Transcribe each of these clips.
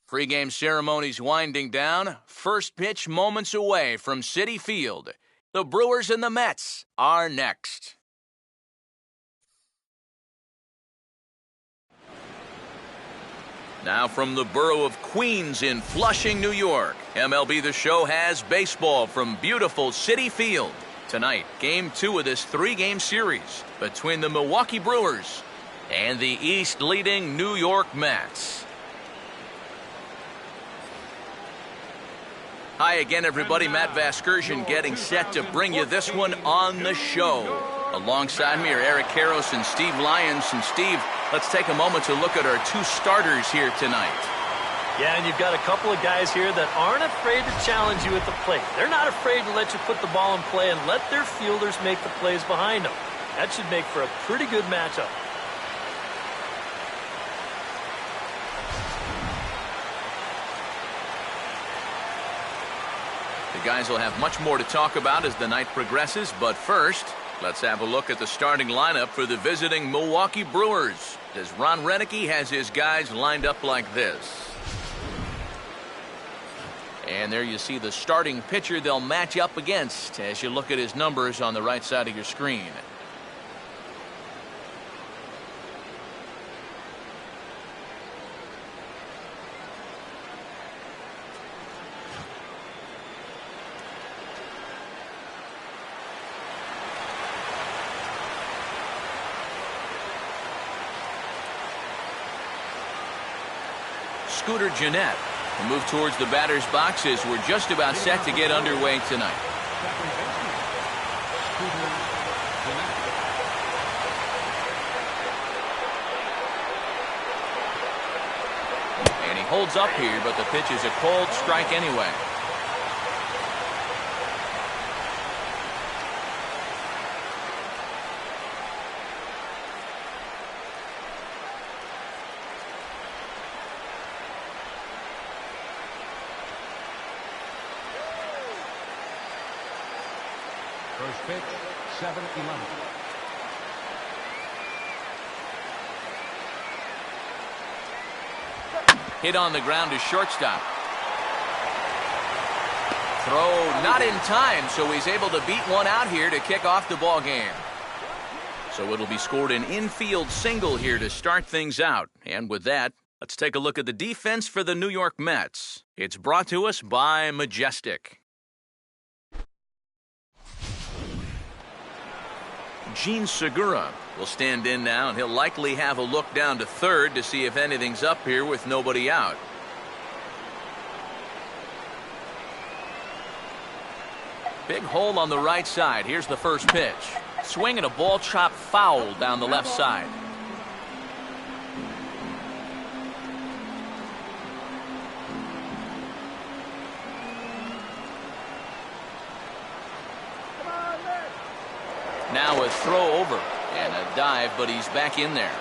Pre-game ceremonies winding down. First pitch moments away from Citi Field. The Brewers and the Mets are next. Now from the borough of Queens in Flushing, New York, MLB The Show has baseball from beautiful Citi Field. Tonight, Game 2 of this 3-game series between the Milwaukee Brewers and the East-leading New York Mets. Hi again, everybody. Matt Vasgersian getting set to bring you this one on the show. Alongside me are Eric Karros and Steve Lyons. And Steve, let's take a moment to look at our 2 starters here tonight. Yeah, and you've got a couple of guys here that aren't afraid to challenge you at the plate. They're not afraid to let you put the ball in play and let their fielders make the plays behind them. That should make for a pretty good matchup. The guys will have much more to talk about as the night progresses, but first, let's have a look at the starting lineup for the visiting Milwaukee Brewers, as Ron Renicky has his guys lined up like this. And there you see the starting pitcher they'll match up against as you look at his numbers on the right side of your screen. Scooter Gennett will move towards the batter's boxes. We're just about set to get underway tonight. And he holds up here, but the pitch is a cold strike anyway. First pitch, 7-11. Hit on the ground to shortstop. Throw not in time, so he's able to beat one out here to kick off the ball game. So it'll be scored an infield single here to start things out. And with that, let's take a look at the defense for the New York Mets. It's brought to us by Majestic. Gene Segura will stand in now, and he'll likely have a look down to third to see if anything's up here with nobody out. Big hole on the right side. Here's the first pitch. Swing and a ball chopped foul down the left side. Now a throw over and a dive, but he's back in there.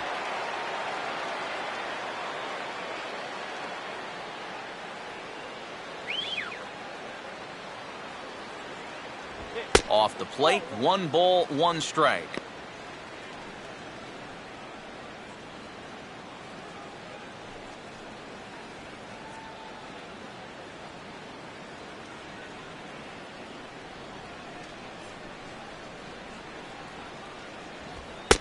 Off the plate, 1 ball, 1 strike.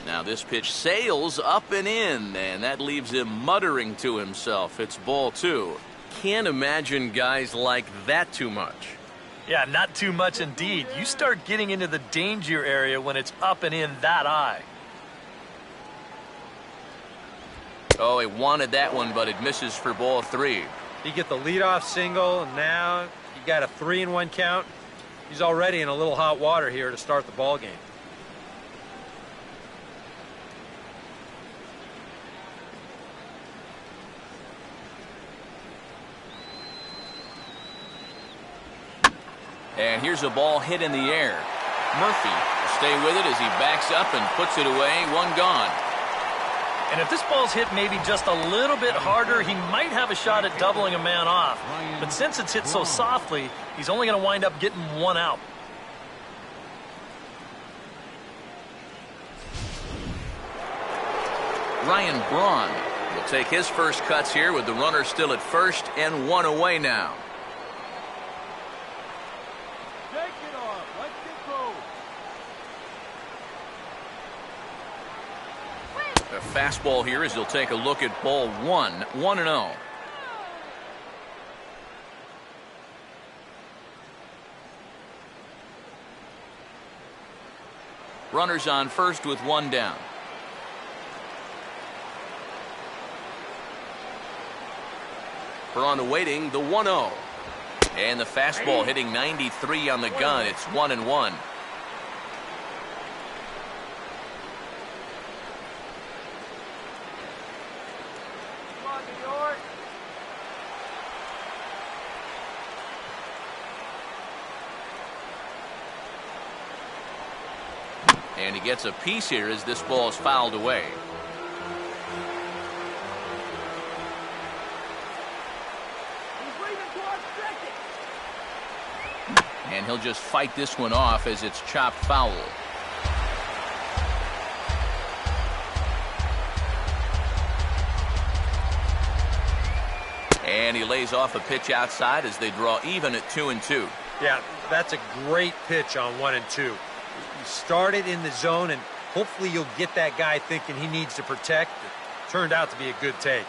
Now this pitch sails up and in, and that leaves him muttering to himself. It's ball 2. Can't imagine guys like that too much. Yeah, not too much indeed. You start getting into the danger area when it's up and in that high. Oh, he wanted that one, but it misses for ball 3. You get the leadoff single, and now you got a 3-1 count. He's already in a little hot water here to start the ball game. And here's a ball hit in the air. Murphy will stay with it as he backs up and puts it away. 1 gone. And if this ball's hit maybe just a little bit harder, he might have a shot at doubling a man off. But since it's hit so softly, he's only going to wind up getting 1 out. Ryan Braun Will take his first cuts here with the runner still at first and one away now. Take it off. Let's get going. A fastball here as he'll take a look at ball one. 1-0. Runners on first with one down. For on to waiting, the 1-0. And the fastball hitting 93 on the gun. It's 1-1. And he gets a piece here as this ball is fouled away. And he'll just fight this one off as it's chopped foul. And he lays off a pitch outside as they draw even at 2-2. Yeah, that's a great pitch on 1-2. You started in the zone, and hopefully you'll get that guy thinking he needs to protect. It turned out to be a good take.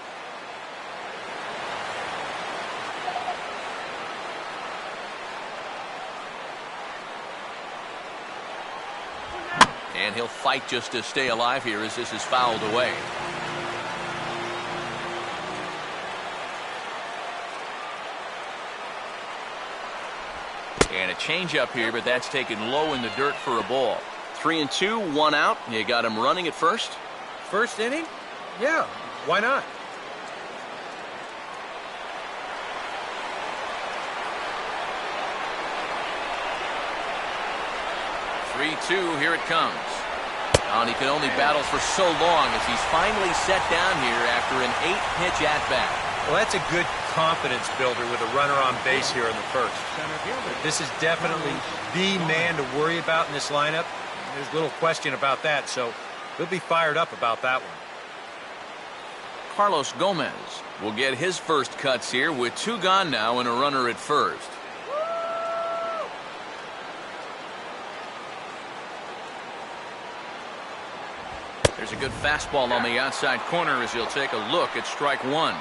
And he'll fight just to stay alive here as this is fouled away. And a changeup here, but that's taken low in the dirt for a ball. 3-2, one out. You got him running at first. First inning? Yeah, why not? 3-2, here it comes. And he can only battle for so long as he's finally set down here after an 8-pitch at-bat. Well, that's a good confidence builder with a runner on base here in the first. This is definitely the man to worry about in this lineup. There's little question about that, so he'll be fired up about that one. Carlos Gomez will get his first cuts here with two gone now and a runner at first. There's a good fastball on the outside corner as he'll take a look at strike one.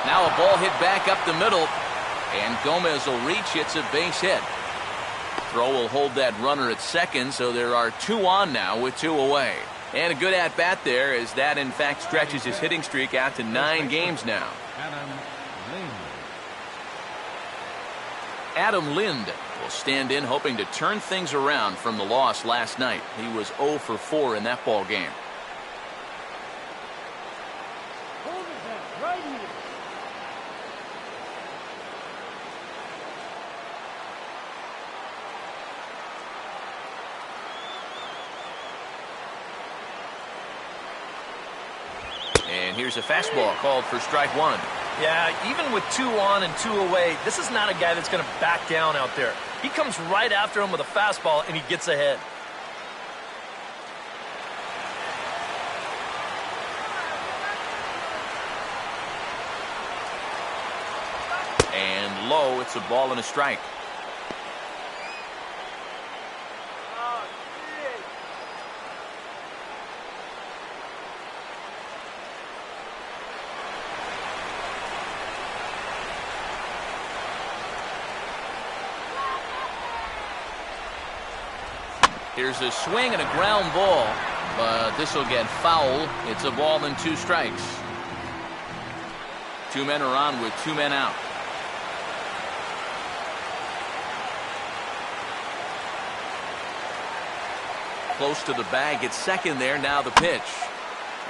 Now a ball hit back up the middle, and Gomez will reach. It's a base hit. Throw will hold that runner at second, so there are two on now with two away. And a good at-bat there as that, in fact, stretches his hitting streak out to 9 games now. Adam Lind will stand in hoping to turn things around from the loss last night. He was 0 for 4 in that ball game. And here's a fastball called for strike one. Yeah, even with 2 on and 2 away, this is not a guy that's going to back down out there. He comes right after him with a fastball, and he gets ahead. And low, it's a ball and a strike. Here's a swing and a ground ball, but this will get foul. It's a ball and 2 strikes. 2 men are on with 2 men out. Close to the bag at second there. Now the pitch.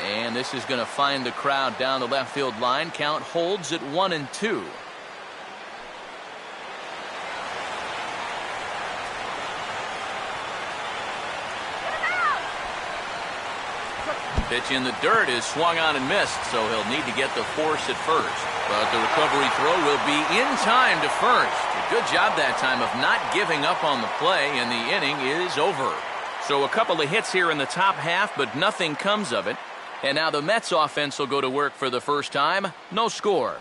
And this is going to find the crowd down the left field line. Count holds at 1-2. Pitch in the dirt is swung on and missed, so he'll need to get the force at first. But the recovery throw will be in time to first. A good job that time of not giving up on the play, and the inning is over. So a couple of hits here in the top half, but nothing comes of it. And now the Mets offense will go to work for the first time. No score.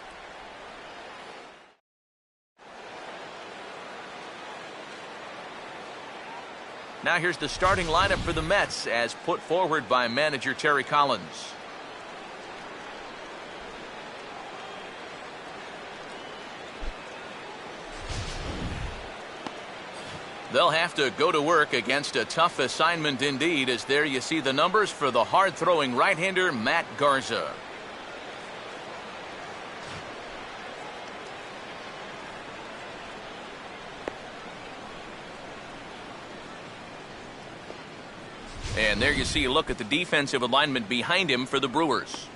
Now here's the starting lineup for the Mets as put forward by manager Terry Collins. They'll have to go to work against a tough assignment indeed, as there you see the numbers for the hard-throwing right-hander Matt Garza. And there you see a look at the defensive alignment behind him for the Brewers.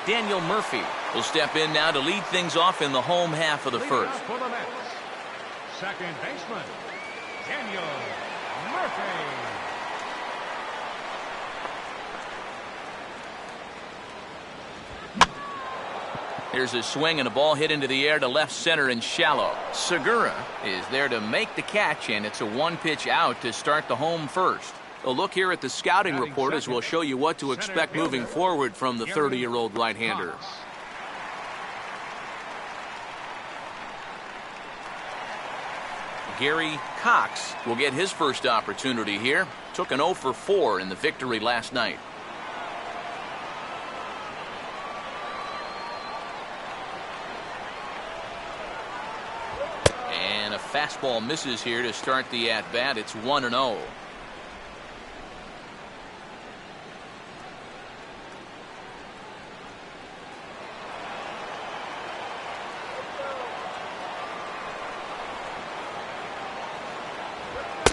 Daniel Murphy will step in now to lead things off in the home half of the first. For the Mets, second baseman, Daniel Murphy. Here's a swing and a ball hit into the air to left center and shallow. Segura is there to make the catch, and it's a one-pitch out to start the home first. A look here at the scouting report as we'll show you what to expect moving forward from the 30-year-old right-hander. Gary Cox will get his first opportunity here. Took an 0 for 4 in the victory last night. And a fastball misses here to start the at-bat. It's 1-0.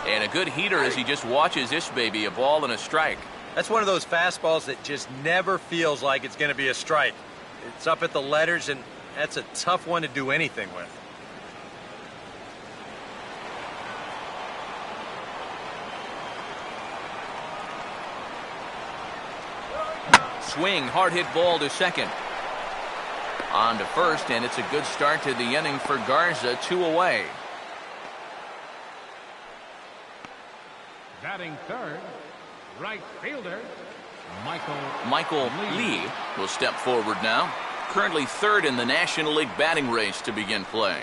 And a good heater as he just watches this baby, a ball and a strike. That's one of those fastballs that just never feels like it's going to be a strike. It's up at the letters, and that's a tough one to do anything with. Swing, hard hit ball to second. On to first, and it's a good start to the inning for Garza, 2 away. Batting third, right fielder, Michael Lee will step forward now. Currently third in the National League batting race to begin play.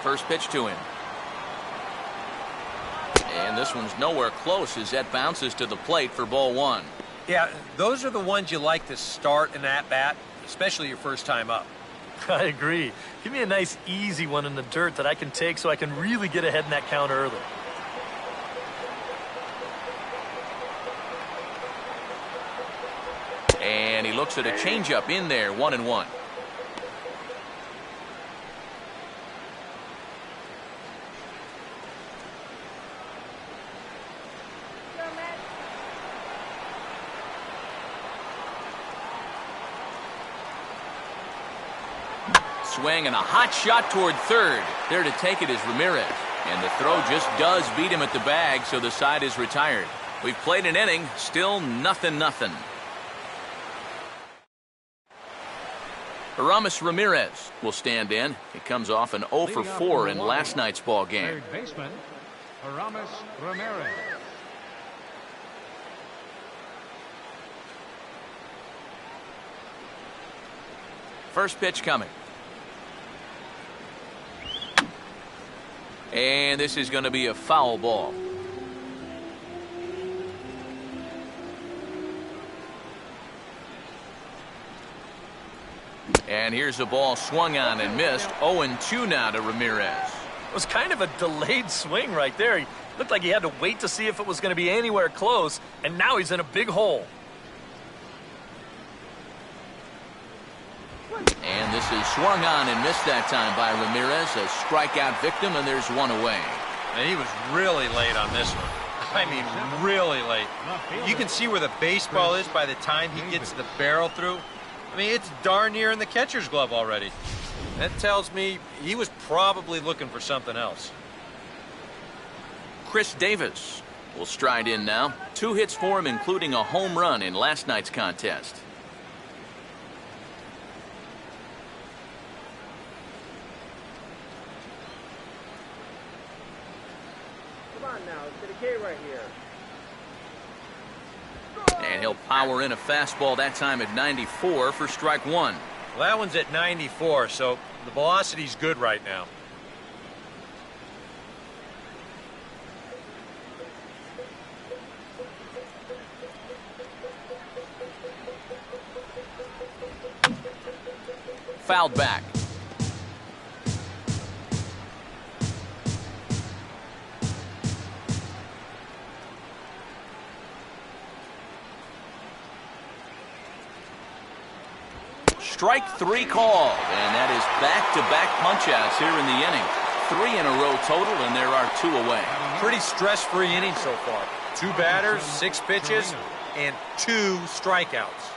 First pitch to him. And this one's nowhere close as that bounces to the plate for ball 1. Yeah, those are the ones you like to start an at-bat, especially your first time up. I agree. Give me a nice, easy one in the dirt that I can take so I can really get ahead in that count early. And he looks at a changeup in there, 1-1. Swing and a hot shot toward third. There to take it is Ramirez. And the throw just does beat him at the bag, so the side is retired. We've played an inning, still 0-0. Aramis Ramirez will stand in. He comes off an 0 for 4 in last night's ball game. third baseman, Aramis Ramirez. First pitch coming. And this is going to be a foul ball. And here's a ball swung on and missed. 0-2 now to Ramirez. It was kind of a delayed swing right there. He looked like he had to wait to see if it was going to be anywhere close, and now he's in a big hole. And this is swung on and missed that time by Ramirez. A strikeout victim, and there's one away. And he was really late on this one. I mean, really late. You can see where the baseball is by the time he gets the barrel through. I mean, it's darn near in the catcher's glove already. That tells me he was probably looking for something else. Chris Davis will stride in now. 2 hits for him, including a home run in last night's contest. Right here. And he'll power in a fastball that time at 94 for strike 1. Well, that one's at 94, so the velocity's good right now. Fouled back. Strike 3 called, and that is back-to-back punch-outs here in the inning. 3 in a row total, and there are 2 away. Pretty stress-free inning so far. 2 batters, 6 pitches, and 2 strikeouts.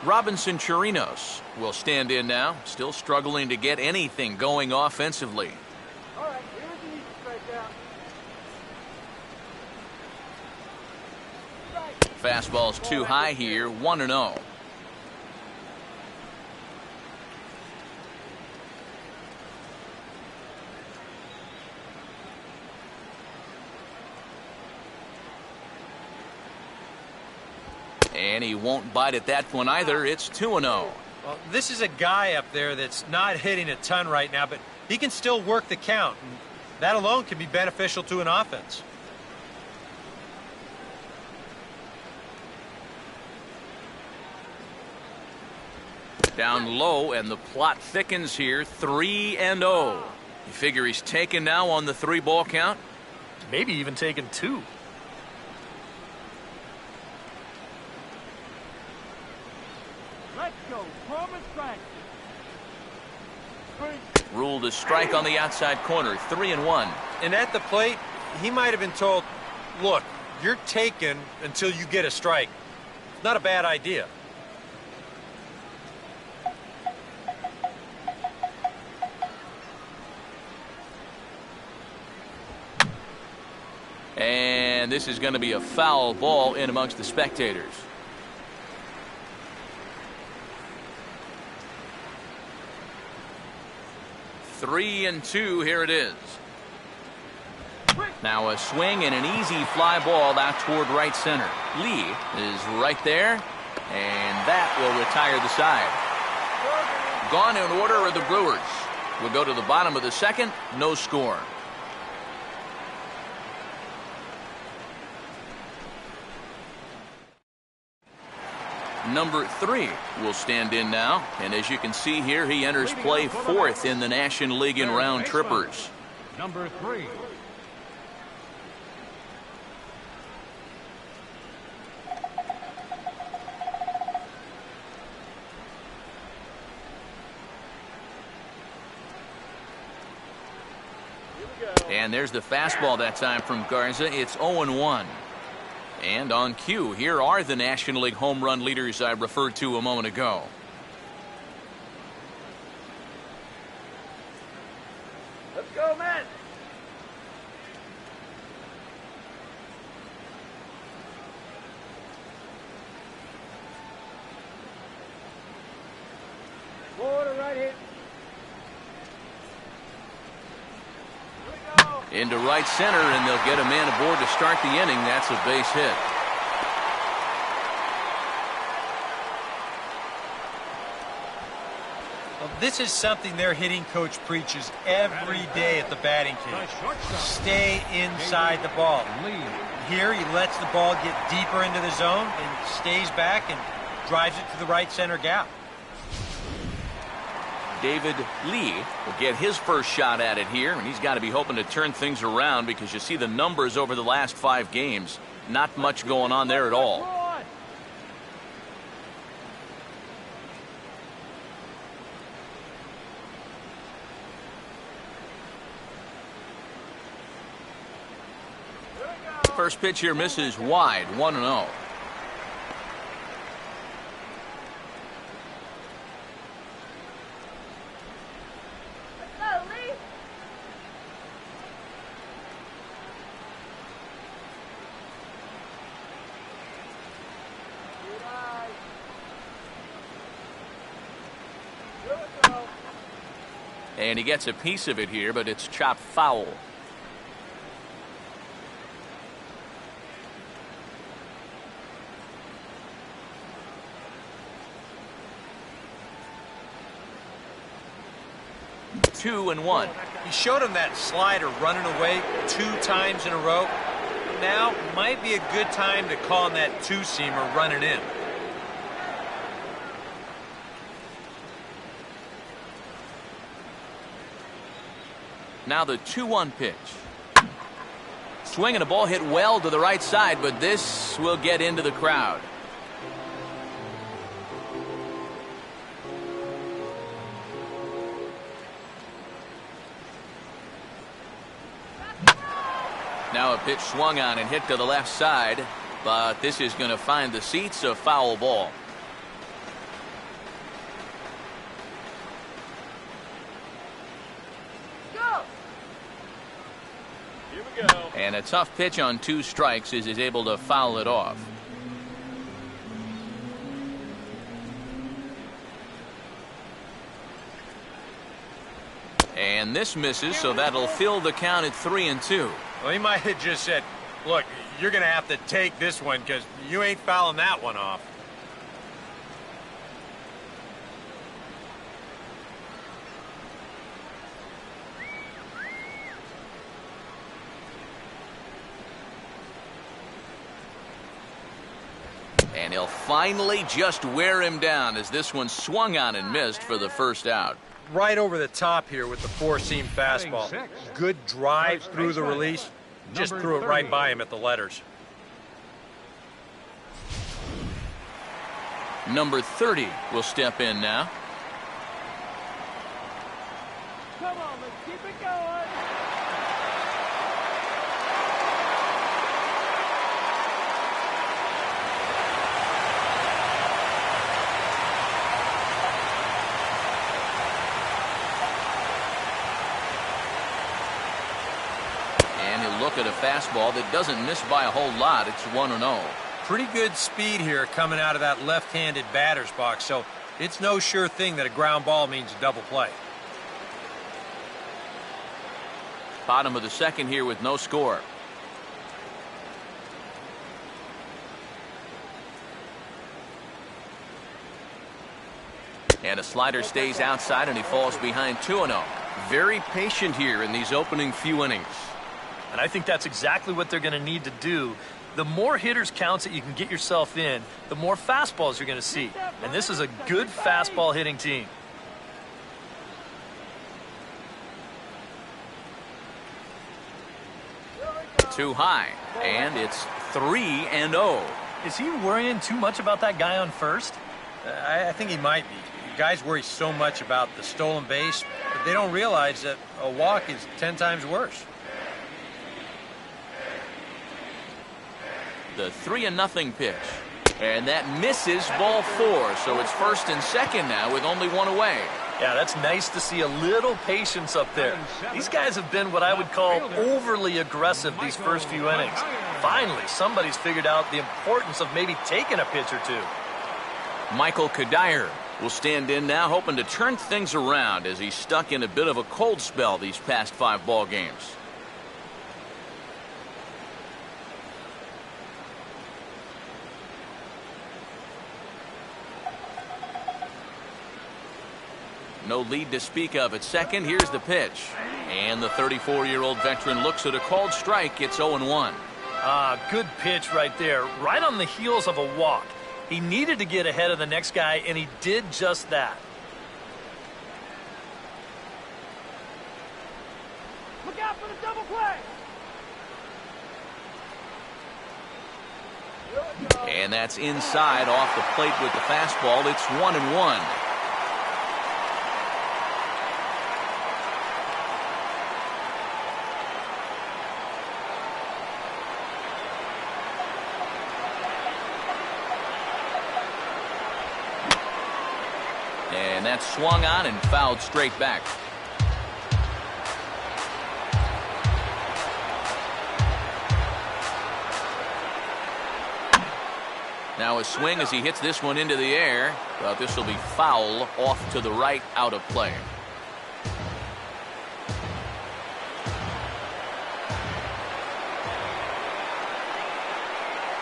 Robinson Chirinos will stand in now, still struggling to get anything going offensively. All right, here's an easy strikeout. Fastball's too high here, 1-0. And he won't bite at that one either. It's 2-0. Well, this is a guy up there that's not hitting a ton right now, but he can still work the count. And that alone can be beneficial to an offense. Down low, and the plot thickens here. 3-0. You figure he's taken now on the 3-ball count? Maybe even taking 2. Let's go. Promise strike. Ruled a strike on the outside corner. 3-1. And at the plate, he might have been told, look, you're taken until you get a strike. Not a bad idea. And this is going to be a foul ball in amongst the spectators. Three and 2, here it is. Now a swing and an easy fly ball out toward right center. Lee is right there, and that will retire the side. Gone in order are the Brewers. We'll go to the bottom of the second, no score. Number 3 will stand in now, and as you can see here, he enters play 4th in the National League in round trippers. Number 3. And there's the fastball that time from Garza. It's 0-1. And on cue, here are the National League home run leaders I referred to a moment ago. Let's go, man. Forward to right hit. Into right center, and they'll get a man aboard to start the inning. That's a base hit. Well, this is something their hitting coach preaches every day at the batting cage. Stay inside the ball. Here he lets the ball get deeper into the zone and stays back and drives it to the right center gap. David Lee will get his first shot at it here, and he's got to be hoping to turn things around because you see the numbers over the last 5 games. Not much going on there at all. First pitch here misses wide, 1-0. And he gets a piece of it here, but it's chopped foul. Two and one. He showed him that slider running away 2 times in a row. Now might be a good time to call him that two-seamer running in. Now the 2-1 pitch. Swing and a ball hit well to the right side, but this will get into the crowd. Now a pitch swung on and hit to the left side, but this is going to find the seats, a foul ball. And a tough pitch on 2 strikes as he's able to foul it off. And this misses, so that'll fill the count at 3-2. Well, he might have just said, look, you're going to have to take this one because you ain't fouling that one off. And he'll finally just wear him down as this one swung on and missed for the first out. Right over the top here with the 4-seam fastball. Good drive through the release. Just threw it right by him at the letters. Number 30 will step in now. Come on, let's keep it going. Look at a fastball that doesn't miss by a whole lot. It's 1-0. Pretty good speed here coming out of that left-handed batter's box, so it's no sure thing that a ground ball means a double play. Bottom of the second here with no score. And a slider stays outside and he falls behind 2-0. Very patient here in these opening few innings. And I think that's exactly what they're going to need to do. The more hitters counts that you can get yourself in, the more fastballs you're going to see. And this is a good fastball hitting team. Too high, and it's 3-0. Is he worrying too much about that guy on first? I think he might be. Guys worry so much about the stolen base, but they don't realize that a walk is 10 times worse. The 3-0 pitch. And that misses ball 4. So it's first and second now with only one away. Yeah, that's nice to see a little patience up there. These guys have been what I would call overly aggressive these first few innings. Finally, somebody's figured out the importance of maybe taking a pitch or two. Michael Kadire will stand in now, hoping to turn things around as he's stuck in a bit of a cold spell these past 5 ball games. No lead to speak of at second. Here's the pitch. And the 34-year-old veteran looks at a called strike. It's 0-1. Good pitch right there. Right on the heels of a walk. He needed to get ahead of the next guy, and he did just that. Look out for the double play. And that's inside off the plate with the fastball. It's 1-1. And that's swung on and fouled straight back. Now a swing as he hits this one into the air, but this will be foul off to the right, out of play.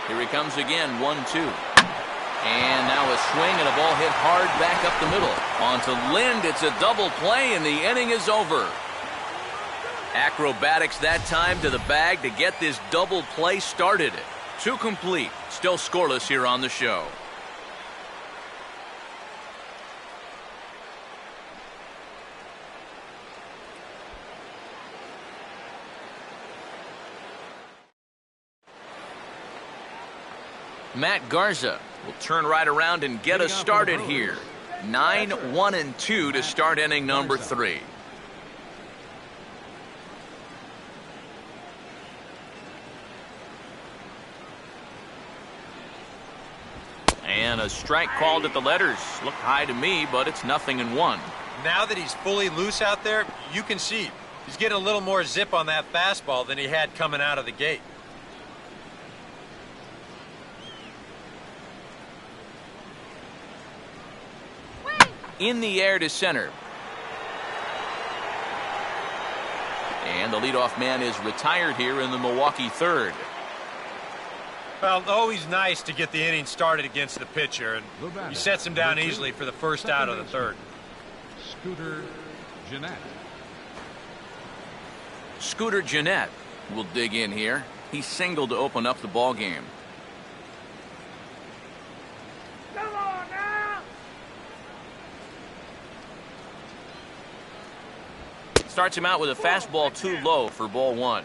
Here he comes again, 1-2. And now a swing and a ball hit hard back up the middle. On to Lind, it's a double play and the inning is over. Acrobatics that time to the bag to get this double play started. 2 complete, still scoreless here on the show. Matt Garza will turn right around and get us started here. 9-1-2 to start inning number 3. And a strike called at the letters. Looked high to me, but it's 0-1. Now that he's fully loose out there, you can see he's getting a little more zip on that fastball than he had coming out of the gate. In the air to center. And the leadoff man is retired here in the Milwaukee third. Well, always nice to get the inning started against the pitcher, and he sets him down easily for the first out of the third. Scooter Gennett. Scooter Gennett will dig in here. He singled to open up the ball game. Come on now! Starts him out with a fastball too low for ball 1.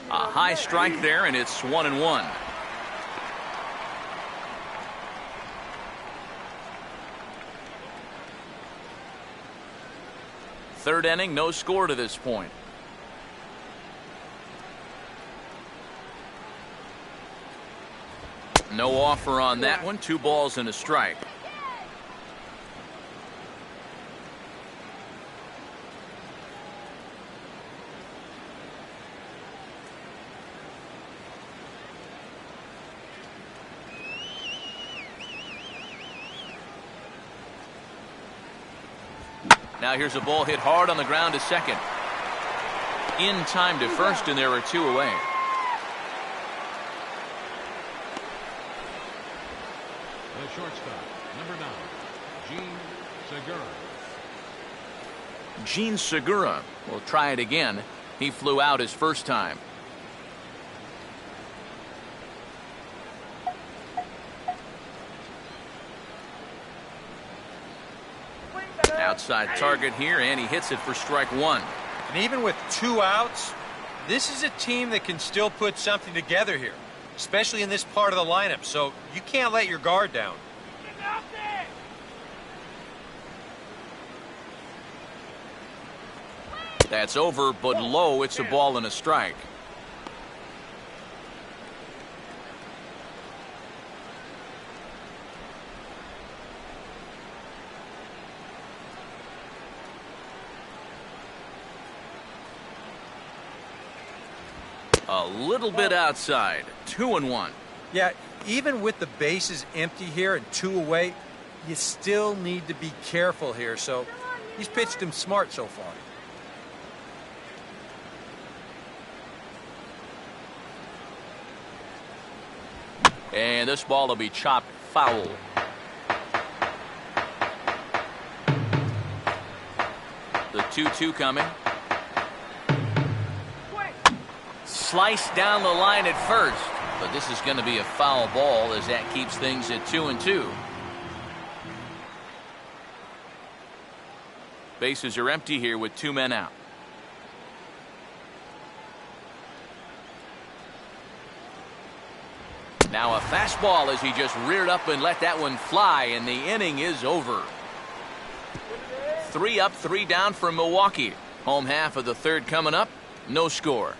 A high strike there, and it's 1-1. Third inning, no score to this point. No offer on that one. 2 balls and a strike. Now here's a ball hit hard on the ground to second. In time to first, and there are 2 away. The shortstop, number 9, Gene Segura. Gene Segura will try it again. He flew out his first time. Outside target here, and he hits it for strike 1. And even with 2 outs, this is a team that can still put something together here, especially in this part of the lineup, so you can't let your guard down. Get out there! That's over, but low. It's a ball and a strike. A little bit outside. 2-1. Yeah, even with the bases empty here and 2 away, you still need to be careful here, so he's pitched him smart so far. And this ball will be chopped foul. The 2-2 coming. Sliced down the line at first, but this is going to be a foul ball as that keeps things at 2-2. Bases are empty here with 2 men out. Now a fastball as he just reared up and let that one fly, and the inning is over. 3 up, 3 down for Milwaukee. Home half of the third coming up. No score.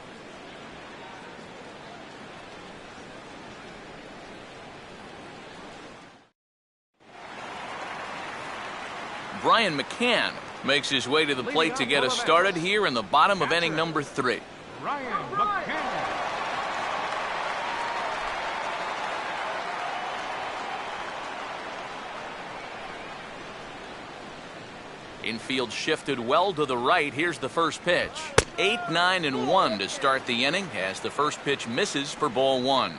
Brian McCann makes his way to the plate to get us started here in the bottom of inning number 3. Ryan McCann. Infield shifted well to the right. Here's the first pitch. 8, 9, and 1 to start the inning as the first pitch misses for ball 1.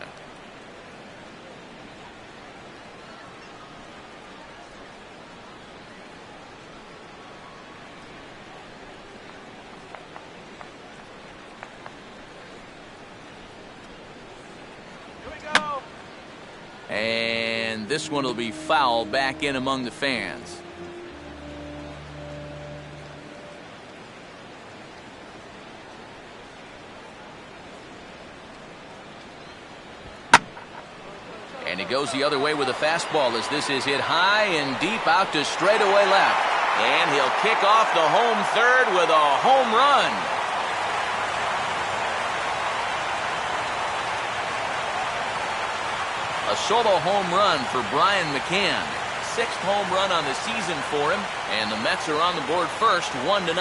And this one will be foul back in among the fans. And he goes the other way with a fastball as this is hit high and deep out to straightaway left. And he'll kick off the home third with a home run. A solo home run for Brian McCann. 6th home run on the season for him. And the Mets are on the board first, 1-0.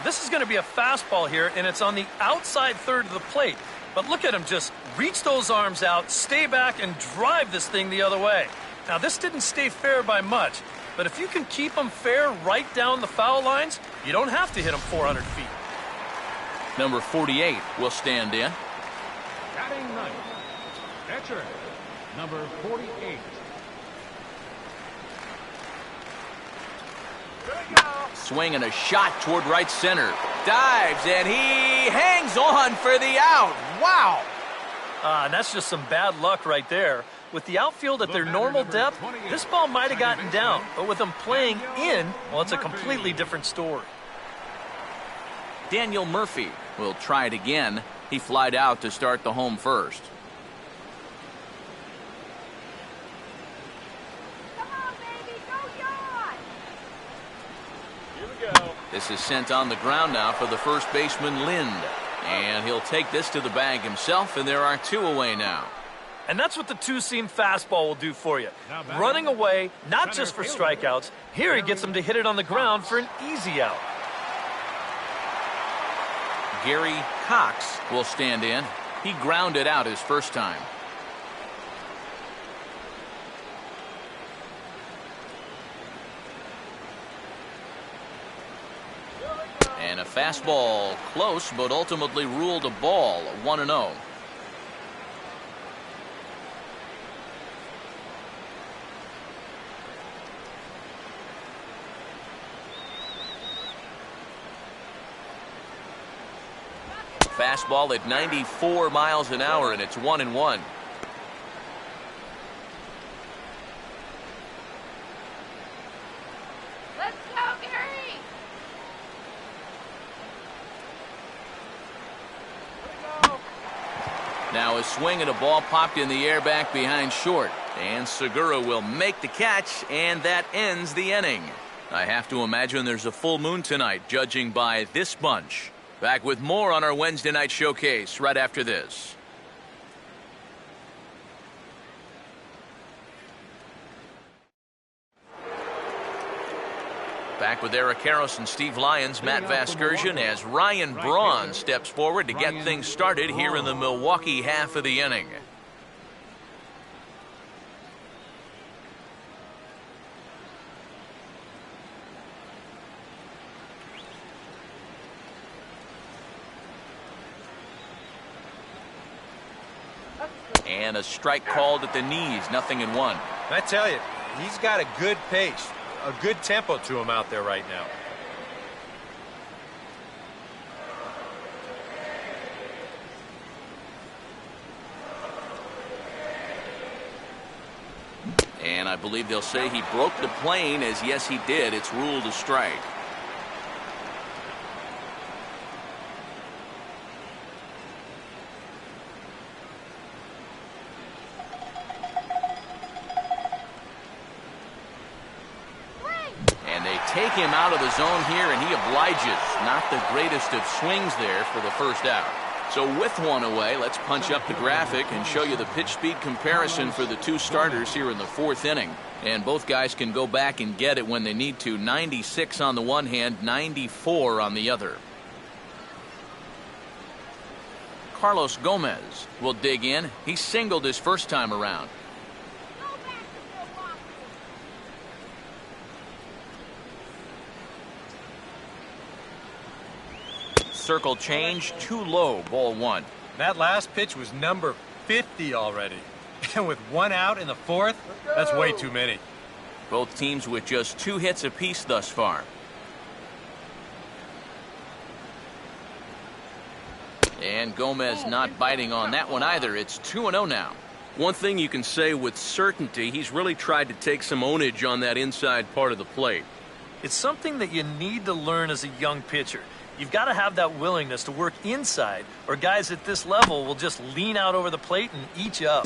This is going to be a fastball here, and it's on the outside third of the plate. But look at him just reach those arms out, stay back, and drive this thing the other way. Now, this didn't stay fair by much, but if you can keep them fair right down the foul lines, you don't have to hit them 400 feet. Number 48 will stand in. Batting ninth, catcher, number 48. Swing and a shot toward right center. Dives, and he hangs on for the out. Wow. And that's just some bad luck right there. With the outfield at their normal depth, this ball might have gotten down. But with them playing in, well, it's a completely different story. Daniel Murphy will try it again. He flied out to start the home first. This is sent on the ground now for the first baseman, Lind. And he'll take this to the bag himself, and there are 2 away now. And that's what the two-seam fastball will do for you. Running away, not just for strikeouts. Here he gets them to hit it on the ground for an easy out. Gary Cox will stand in. He grounded out his first time. And a fastball close, but ultimately ruled a ball, 1-0. Fastball at 94 miles an hour, and it's 1-1. Let's go, Gary! Now a swing and a ball popped in the air back behind short. And Segura will make the catch, and that ends the inning. I have to imagine there's a full moon tonight, judging by this bunch. Back with more on our Wednesday night showcase right after this. Back with Eric Karros and Steve Lyons, Matt Vasgersian, as Ryan Braun steps forward to get things started here in the Milwaukee half of the inning. And a strike called at the knees, 0-1. I tell you, he's got a good pace, a good tempo to him out there right now. And I believe they'll say he broke the plane, as yes he did. It's ruled a strike. take him out of the zone here, and he obliges. Not the greatest of swings there for the first out. So with one away, let's punch up the graphic and show you the pitch speed comparison for the two starters here in the fourth inning. And both guys can go back and get it when they need to. 96 on the one hand, 94 on the other. Carlos Gomez will dig in. He singled his first time around. Circle change, too low, ball one. That last pitch was number 50 already. And with one out in the fourth, that's way too many. Both teams with just 2 hits apiece thus far. And Gomez not biting on that one either. It's 2-0 now. One thing you can say with certainty, he's really tried to take some ownage on that inside part of the plate. It's something that you need to learn as a young pitcher. You've got to have that willingness to work inside, or guys at this level will just lean out over the plate and eat you up.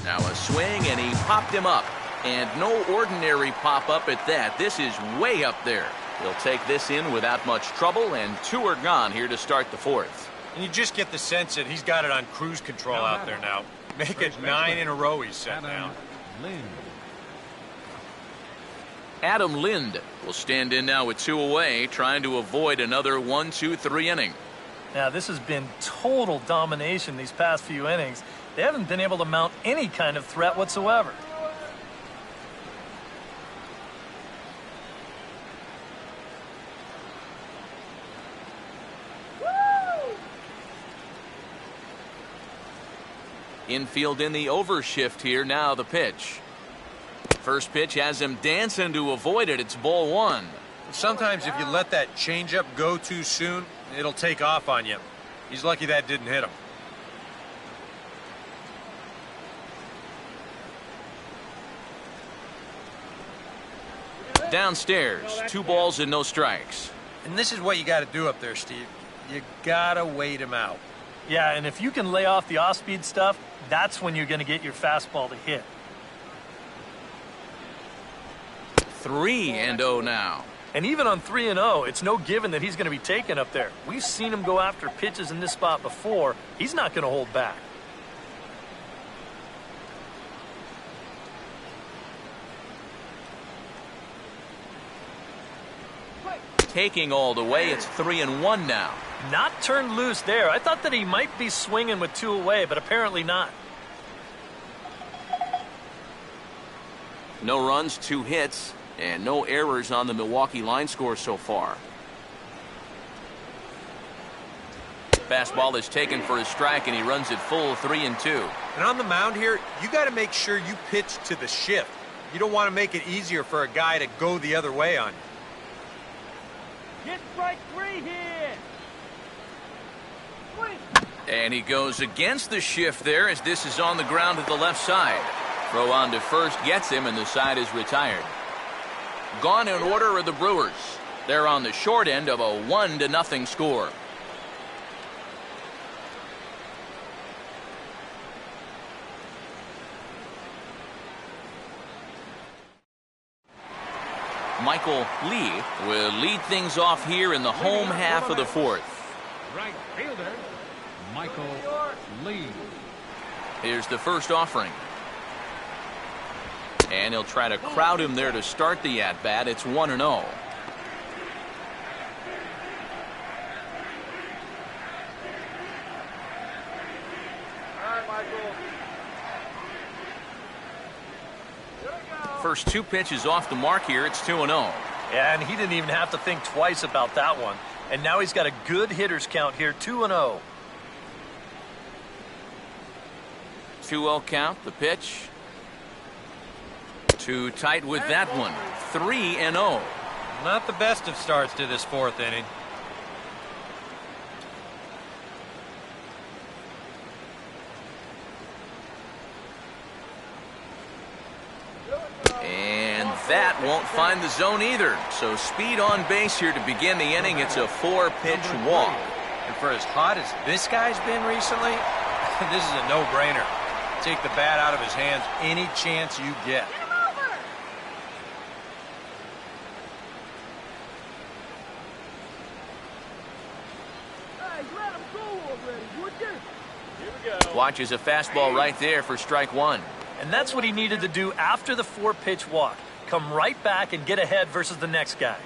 Now a swing, and he popped him up. And no ordinary pop-up at that. This is way up there. He'll take this in without much trouble, and 2 are gone here to start the fourth. And you just get the sense that he's got it on cruise control out there now. Make it 9 in a row he's set down. Adam Lind will stand in now with 2 away, trying to avoid another 1-2-3 inning. Now, this has been total domination these past few innings. They haven't been able to mount any kind of threat whatsoever. Infield in the overshift here. Now the pitch. First pitch has him dancing to avoid it. It's ball one. Sometimes if you let that changeup go too soon, it'll take off on you. He's lucky that didn't hit him. Downstairs, 2 balls and no strikes. And this is what you got to do up there, Steve. You got to wait him out. Yeah, and if you can lay off the off-speed stuff, that's when you're going to get your fastball to hit. 3-0 now. And even on 3-0, it's no given that he's going to be taken up there. We've seen him go after pitches in this spot before. He's not going to hold back. Taking all the way, it's 3-1 now. Not turned loose there. I thought that he might be swinging with 2 away, but apparently not. No runs, 2 hits, and no errors on the Milwaukee line score so far. Fastball is taken for a strike, and he runs it full 3-2. And on the mound here, you got to make sure you pitch to the shift. You don't want to make it easier for a guy to go the other way on you. Get strike 3 here. And he goes against the shift there as this is on the ground to the left side. Throw on to first gets him, and the side is retired. Gone in order are the Brewers. They're on the short end of a 1-0 score. Michael Lee will lead things off here in the home half of the fourth. Right fielder, Michael Lee. Here's the first offering. And he'll try to crowd him there to start the at-bat. It's 1-0. All right, Michael. First 2 pitches off the mark here. It's 2-0. Yeah, and he didn't even have to think twice about that one. And now he's got a good hitter's count here, 2-0. 2-0 count, the pitch. Too tight with that one. 3-0. Not the best of starts to this fourth inning. And that won't find the zone either. So speed on base here to begin the inning. It's a 4-pitch walk. And for as hot as this guy's been recently, This is a no-brainer. Take the bat out of his hands any chance you get. Get him over! Hey, let him go already, would you? Here we go. Watches a fastball right there for strike one. And that's what he needed to do after the 4-pitch walk. Come right back and get ahead versus the next guy.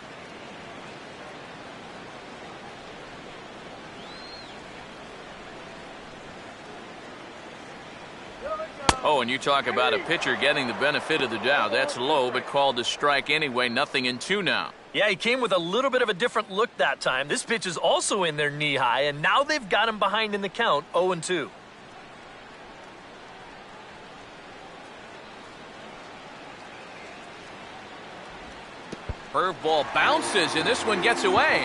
Oh, and you talk about a pitcher getting the benefit of the doubt. That's low, but called a strike anyway. 0-2 now. Yeah, he came with a little bit of a different look that time. This pitch is also in their knee high, and now they've got him behind in the count, 0-2. Curveball bounces, and this one gets away.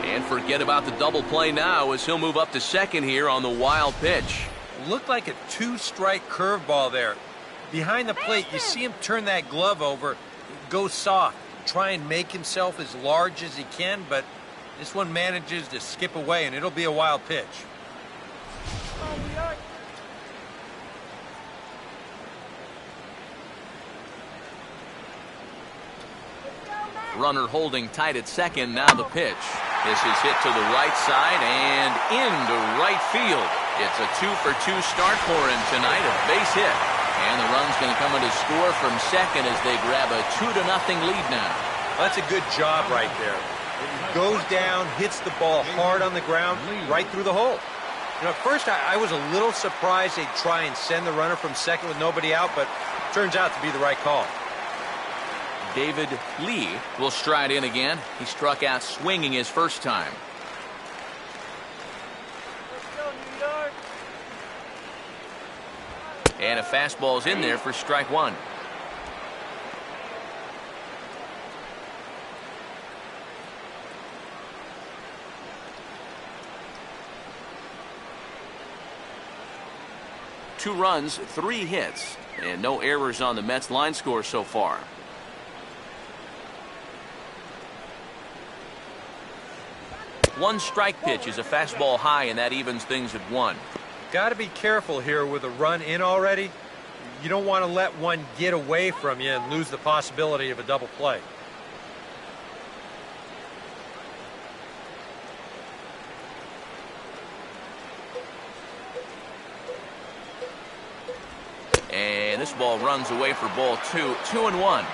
And forget about the double play now as he'll move up to second here on the wild pitch. Looked like a 2-strike curveball there. Behind the plate, you see him turn that glove over, go soft, try and make himself as large as he can, but this one manages to skip away, and it'll be a wild pitch. Runner holding tight at second. Now the pitch. This is hit to the right side and into right field. It's a 2-for-2 start for him tonight, a base hit. And the run's going to come in to score from second as they grab a 2-0 lead now. That's a good job right there. Goes down, hits the ball hard on the ground, right through the hole. You know, at first I was a little surprised they'd try and send the runner from second with nobody out, but turns out to be the right call. David Lee will stride in again. He struck out swinging his first time. And a fastball's in there for strike one. Two runs, 3 hits, and no errors on the Mets line score so far. One strike pitch is a fastball high, and that evens things at 1. Got to be careful here with a run in already. You don't want to let one get away from you and lose the possibility of a double play. And this ball runs away for ball 2. 2-1.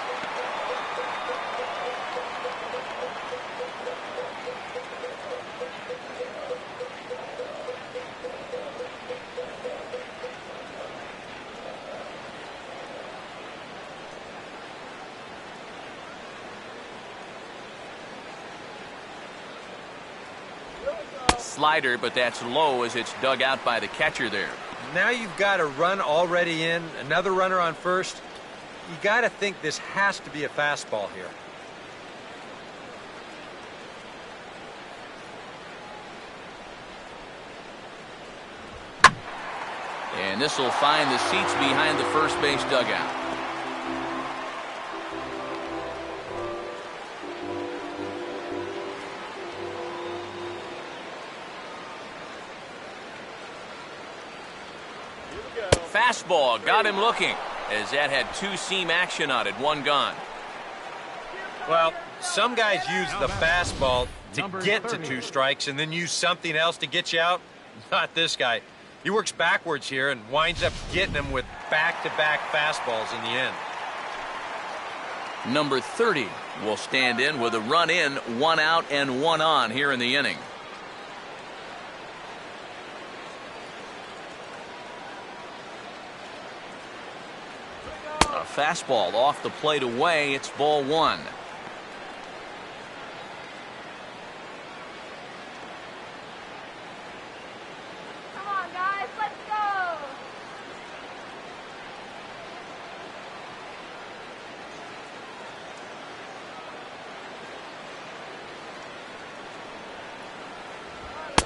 Slider, but that's low as it's dug out by the catcher there. Now you've got a run already in, another runner on first. You got to think this has to be a fastball here. And this will find the seats behind the first base dugout. Fastball got him looking as that had 2-seam action on it. 1 gone. Well, some guys use the fastball to get to 2 strikes and then use something else to get you out. Not this guy. He works backwards here and winds up getting them with back-to-back fastballs in the end. Number 30 will stand in with a run in, 1 out and 1 on here in the inning. A fastball off the plate away. It's ball 1. Come on, guys, let's go!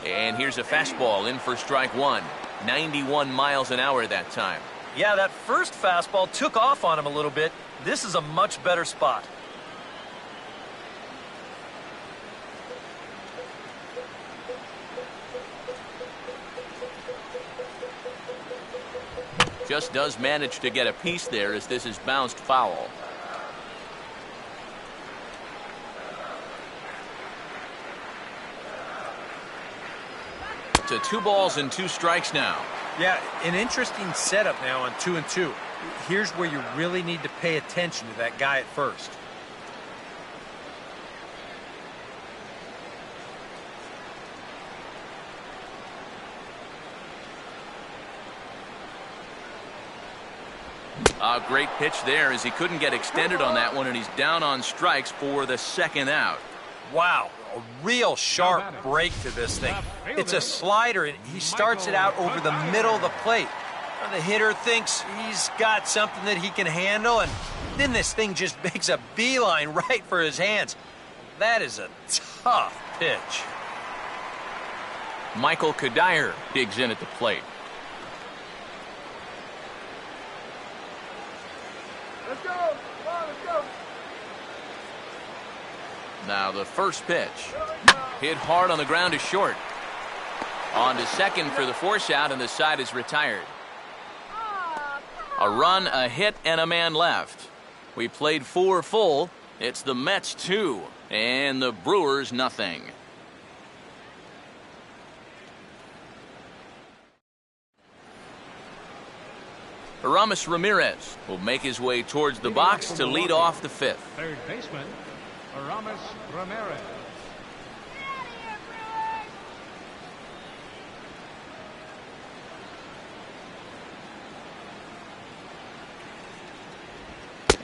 And here's a fastball in for strike 1. 91 miles an hour that time. Yeah, that first fastball took off on him a little bit. This is a much better spot. Just does manage to get a piece there as this is bounced foul. To 2 balls and 2 strikes now. Yeah, an interesting setup now on 2-2. Here's where you really need to pay attention to that guy at first. A great pitch there as he couldn't get extended on that one, and he's down on strikes for the 2nd out. Wow, a real sharp break to this thing. It's a slider, and he starts it out over the middle of the plate. Now, the hitter thinks he's got something that he can handle, and then this thing just makes a beeline right for his hands. That is a tough pitch. Michael Kadire digs in at the plate. Let's go. Come on, let's go. Now the first pitch. Hit hard on the ground is short. On to second for the force out, and the side is retired. A run, a hit, and a man left. We played 4 full. It's the Mets 2 and the Brewers nothing. Aramis Ramirez will make his way towards the box to lead off the 5th. Third baseman, Aramis Ramirez.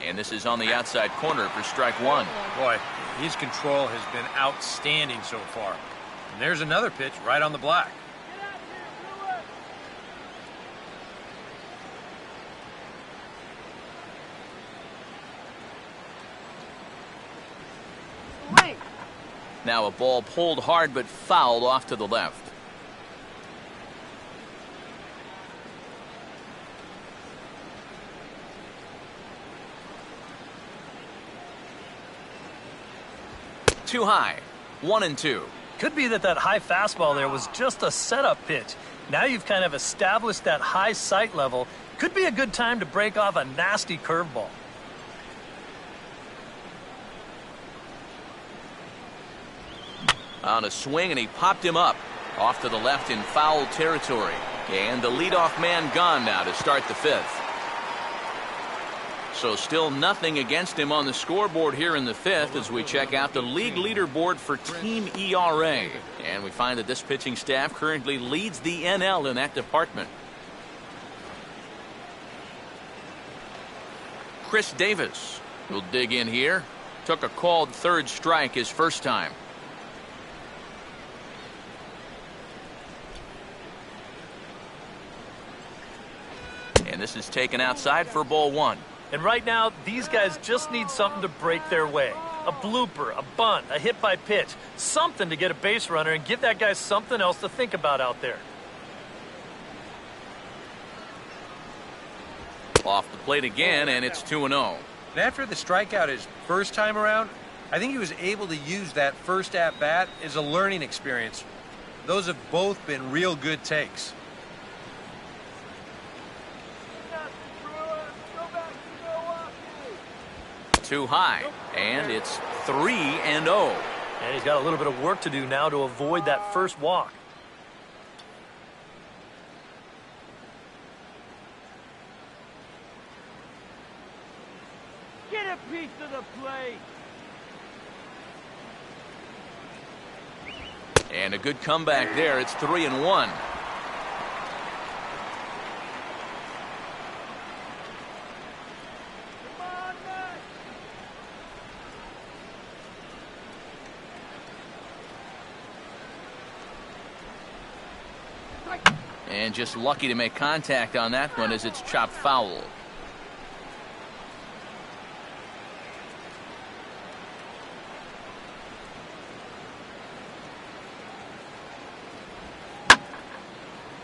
And this is on the outside corner for strike 1. Boy, his control has been outstanding so far. And there's another pitch right on the black. Now a ball pulled hard but fouled off to the left. Too high. 1-2. Could be that high fastball there was just a setup pitch. Now you've kind of established that high sight level. Could be a good time to break off a nasty curveball. On a swing, and he popped him up. Off to the left in foul territory. And the leadoff man gone now to start the 5th. So still nothing against him on the scoreboard here in the 5th as we check out the league leaderboard for team ERA. And we find that this pitching staff currently leads the NL in that department. Chris Davis will dig in here. Took a called 3rd strike his first time. And this is taken outside for ball 1. And right now, these guys just need something to break their way. A blooper, a bunt, a hit by pitch. Something to get a base runner and give that guy something else to think about out there. Off the plate again, and it's 2-0. And after the strikeout his first time around, I think he was able to use that first at-bat as a learning experience. Those have both been real good takes. Too high, and it's 3-0. And he's got a little bit of work to do now to avoid that first walk. Get a piece of the plate. And a good comeback there. It's 3-1. And just lucky to make contact on that one as it's chopped foul.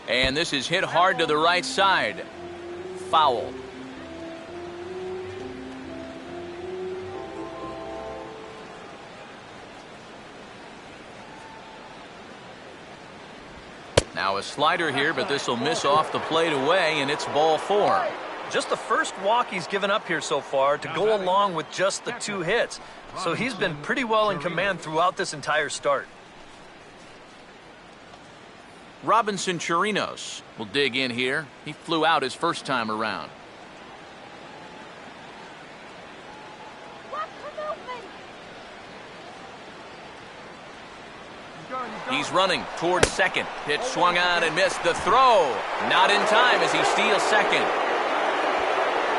And this is hit hard to the right side. Foul. Now a A slider here, but this will miss off the plate away, and it's ball 4. Just the first walk he's given up here so far to go along with just the 2 hits. So he's been pretty well in command throughout this entire start. Robinson Chirinos will dig in here. He flew out his first time around. Watch the movement. He's running towards second. Pitch swung on and missed. The throw not in time as he steals second.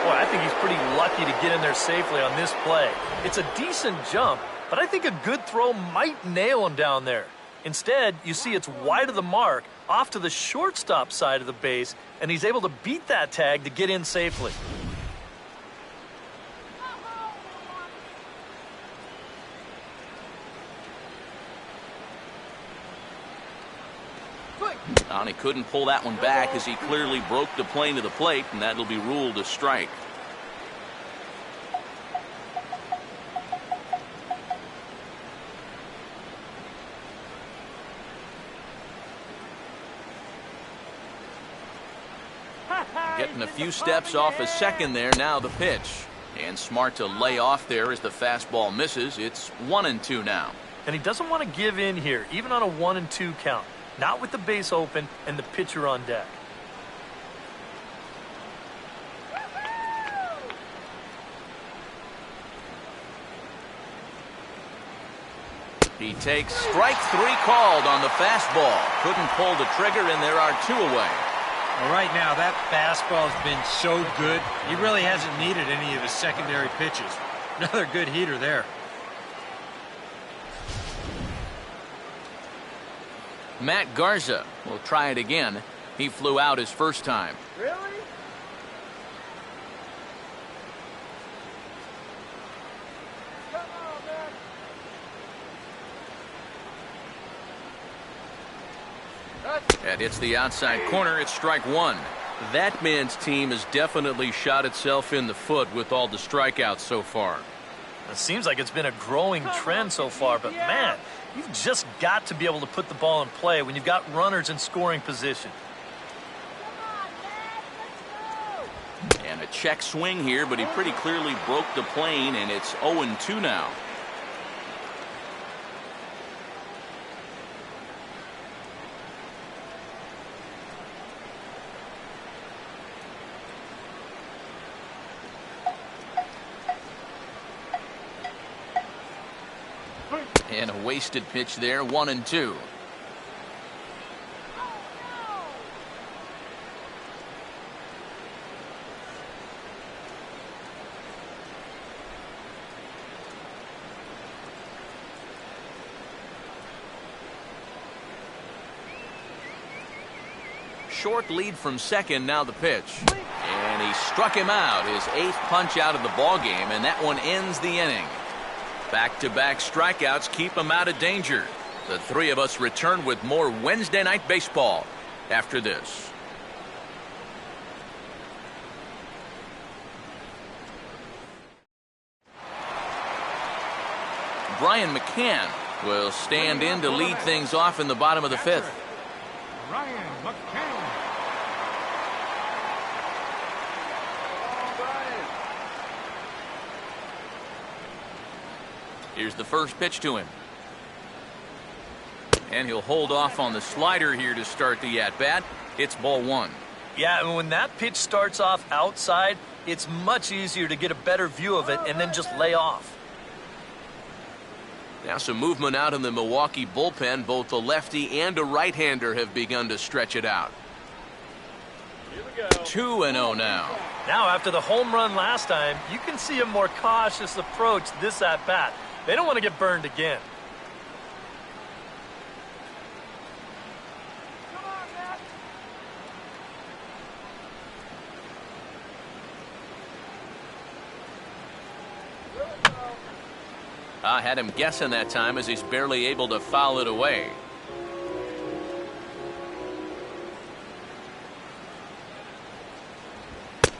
Boy, I think he's pretty lucky to get in there safely on this play. It's a decent jump, but I think a good throw might nail him down there. Instead, you see it's wide of the mark, off to the shortstop side of the base, and he's able to beat that tag to get in safely. And he couldn't pull that one back as he clearly broke the plane to the plate, and that'll be ruled a strike. Getting a few steps off a second there. Now the pitch. And smart to lay off there as the fastball misses. It's 1-2 now. And he doesn't want to give in here, even on a 1-2 count. Not with the base open and the pitcher on deck. He takes strike 3 called on the fastball. Couldn't pull the trigger, and there are 2 away. Well, right now, that fastball has been so good, he really hasn't needed any of his secondary pitches. Another good heater there. Matt Garza will try it again. He flew out his first time. Really? Come on, man. That hits the outside corner. It's strike 1. That man's team has definitely shot itself in the foot with all the strikeouts so far. It seems like it's been a growing trend so far, but man, you've just got to be able to put the ball in play when you've got runners in scoring position. And a check swing here, but he pretty clearly broke the plane, and it's 0-2 now. And a wasted pitch there, 1-2. Short lead from second, now the pitch. And he struck him out, his 8th punch out of the ball game, and that one ends the inning. Back-to-back strikeouts keep him out of danger. The 3 of us return with more Wednesday Night Baseball after this. Brian McCann will stand in to lead things off in the bottom of the 5th. Ryan McCann. Here's the first pitch to him. And he'll hold off on the slider here to start the at-bat. It's ball 1. Yeah, and when that pitch starts off outside, it's much easier to get a better view of it and then just lay off. Now some movement out in the Milwaukee bullpen. Both a lefty and a right-hander have begun to stretch it out. 2-0 now. Now, after the home run last time, you can see a more cautious approach this at-bat. They don't want to get burned again. Come on, man. I had him guessing that time as he's barely able to foul it away.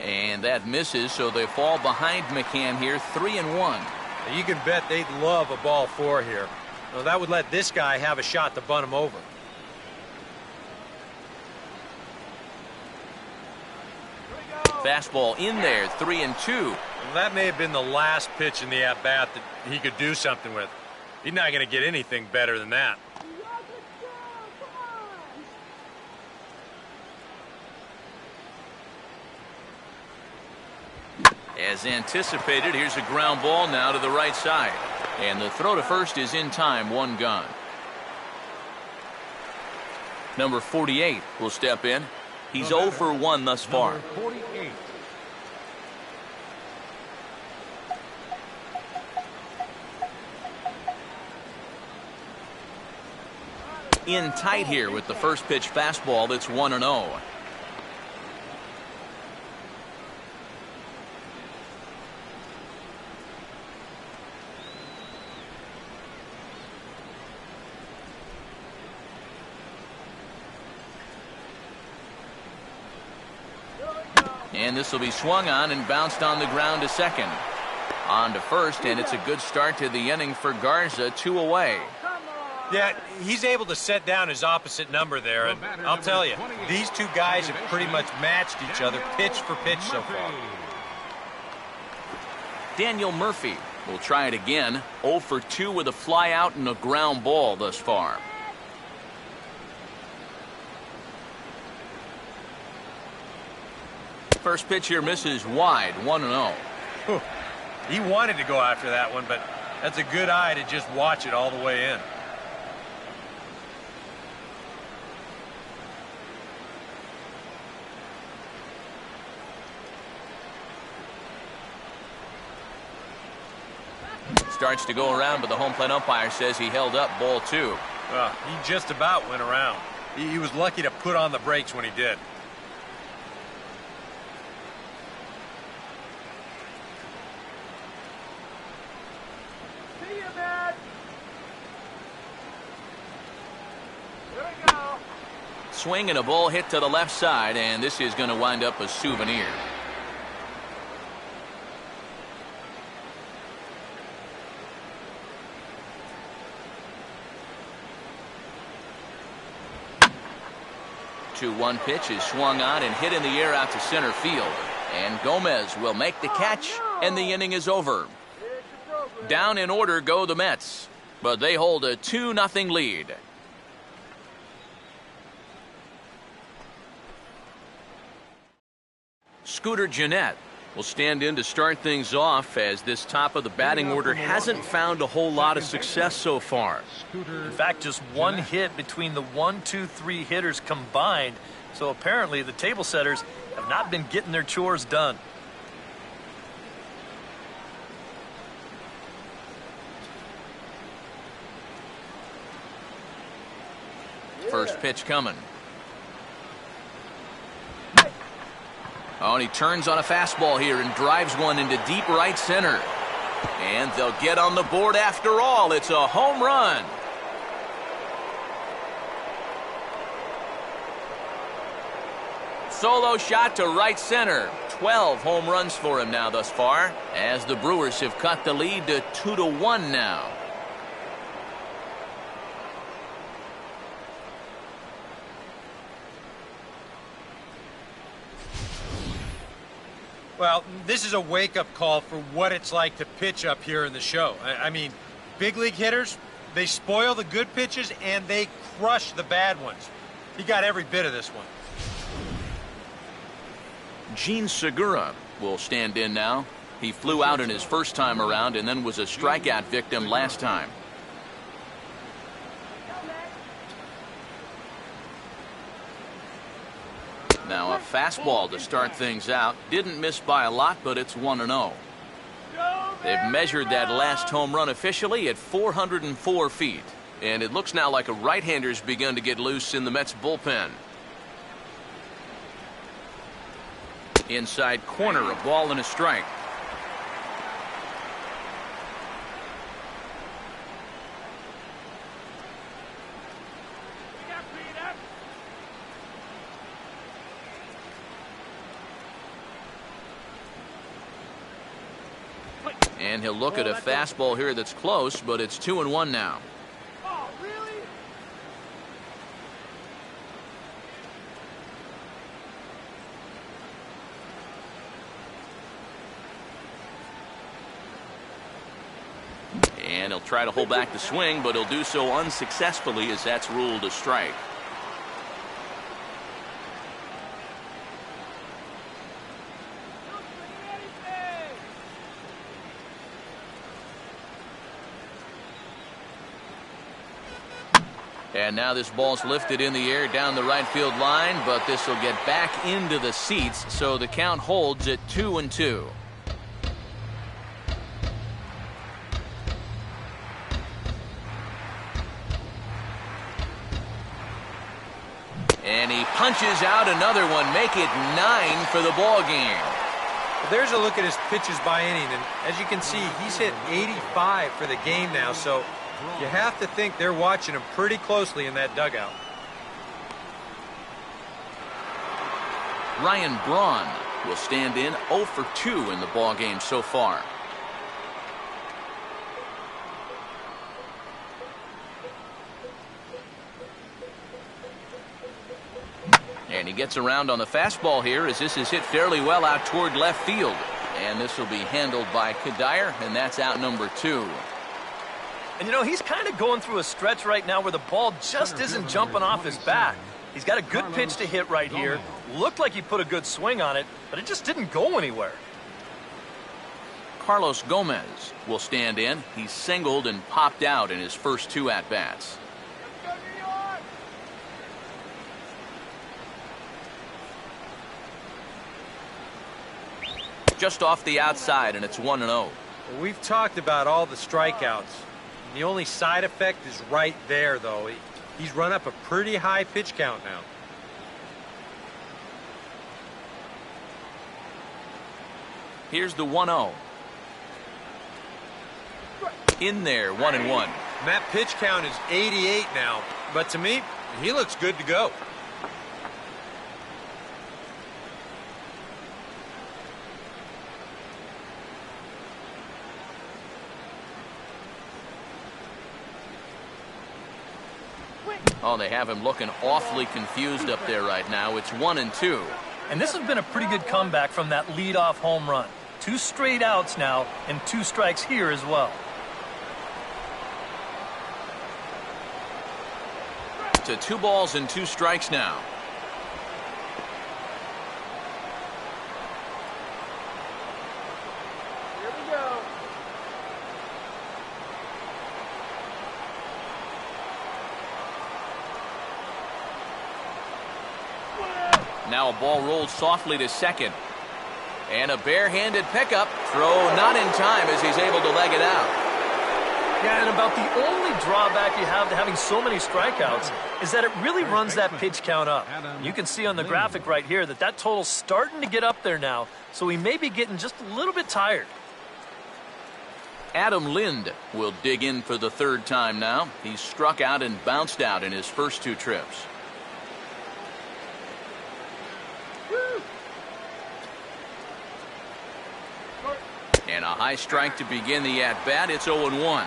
And that misses, so they fall behind McCann here, 3-1. You can bet they'd love a ball 4 here. Well, that would let this guy have a shot to bunt him over. Fastball in there, 3-2. Well, that may have been the last pitch in the at-bat that he could do something with. He's not going to get anything better than that. As anticipated, here's a ground ball now to the right side. And the throw to first is in time, 1 gone. Number 48 will step in. He's 0 for 1 thus far. Number 48. In tight here with the first pitch fastball that's 1-0. And this will be swung on and bounced on the ground to second. On to first, and it's a good start to the inning for Garza, 2 away. Yeah, he's able to set down his opposite number there, and I'll tell you, these two guys have pretty much matched each other pitch for pitch so far. Daniel Murphy will try it again, 0 for 2 with a fly out and a ground ball thus far. First pitch here misses wide, 1-0. He wanted to go after that one, but that's a good eye to just watch it all the way in. Starts to go around, but the home plate umpire says he held up, ball 2. He just about went around. He was lucky to put on the brakes when he did. See you, man. Here we go. Swing and a ball hit to the left side, and this is going to wind up a souvenir. One pitch is swung on and hit in the air out to center field. And Gomez will make the catch, and the inning is over. Down in order go the Mets, but they hold a 2-0 lead. Scooter Gennett will stand in to start things off, as this top of the batting order hasn't found a whole lot of success so far. In fact, just one hit between the 1, 2, 3 hitters combined. So apparently the table setters have not been getting their chores done. First pitch coming. Oh, and he turns on a fastball here and drives one into deep right center. And they'll get on the board after all. It's a home run. Solo shot to right center. 12 home runs for him now thus far, as the Brewers have cut the lead to 2-1 now. Well, this is a wake-up call for what it's like to pitch up here in the show. I mean, big league hitters, they spoil the good pitches and they crush the bad ones. He got every bit of this one. Gene Segura will stand in now. He flew out in his first time around and then was a strikeout victim last time. Now a fastball to start things out. Didn't miss by a lot, but it's 1-0. They've measured that last home run officially at 404 feet. And it looks now like a right-hander's begun to get loose in the Mets bullpen. Inside corner, a ball and a strike. And he'll look at a fastball here that's close, but it's 2-1 now. Oh, really? And he'll try to hold back the swing, but he'll do so unsuccessfully as that's ruled a strike. And now this ball's lifted in the air down the right field line, but this will get back into the seats, so the count holds at 2-2. And he punches out another one, make it 9 for the ball game. Well, there's a look at his pitches by inning, and as you can see, he's hit 85 for the game now, so you have to think they're watching him pretty closely in that dugout. Ryan Braun will stand in 0 for 2 in the ball game so far. And he gets around on the fastball here as this is hit fairly well out toward left field. And this will be handled by Kadire, and that's out number 2. And you know, he's kind of going through a stretch right now where the ball just isn't jumping off his bat. He's got a good pitch to hit right here. Looked like he put a good swing on it, but it just didn't go anywhere. Carlos Gomez will stand in. He's singled and popped out in his first 2 at-bats. Just off the outside, and it's 1-0. Well, we've talked about all the strikeouts. The only side effect is right there, though. He's run up a pretty high pitch count now. Here's the 1-0. In there, 1-1. And that pitch count is 88 now. But to me, he looks good to go. Oh, they have him looking awfully confused up there right now. It's 1-2. And this has been a pretty good comeback from that leadoff home run. 2 straight outs now and 2 strikes here as well. To 2 balls and 2 strikes now. Here we go. Now a ball rolled softly to second. And a barehanded pickup. Throw not in time as he's able to leg it out. Yeah, and about the only drawback you have to having so many strikeouts is that it really runs that pitch count up. You can see on the graphic right here that that total's starting to get up there now, so he may be getting just a little bit tired. Adam Lind will dig in for the 3rd time now. He's struck out and bounced out in his first 2 trips. And a high strike to begin the at-bat. It's 0-1.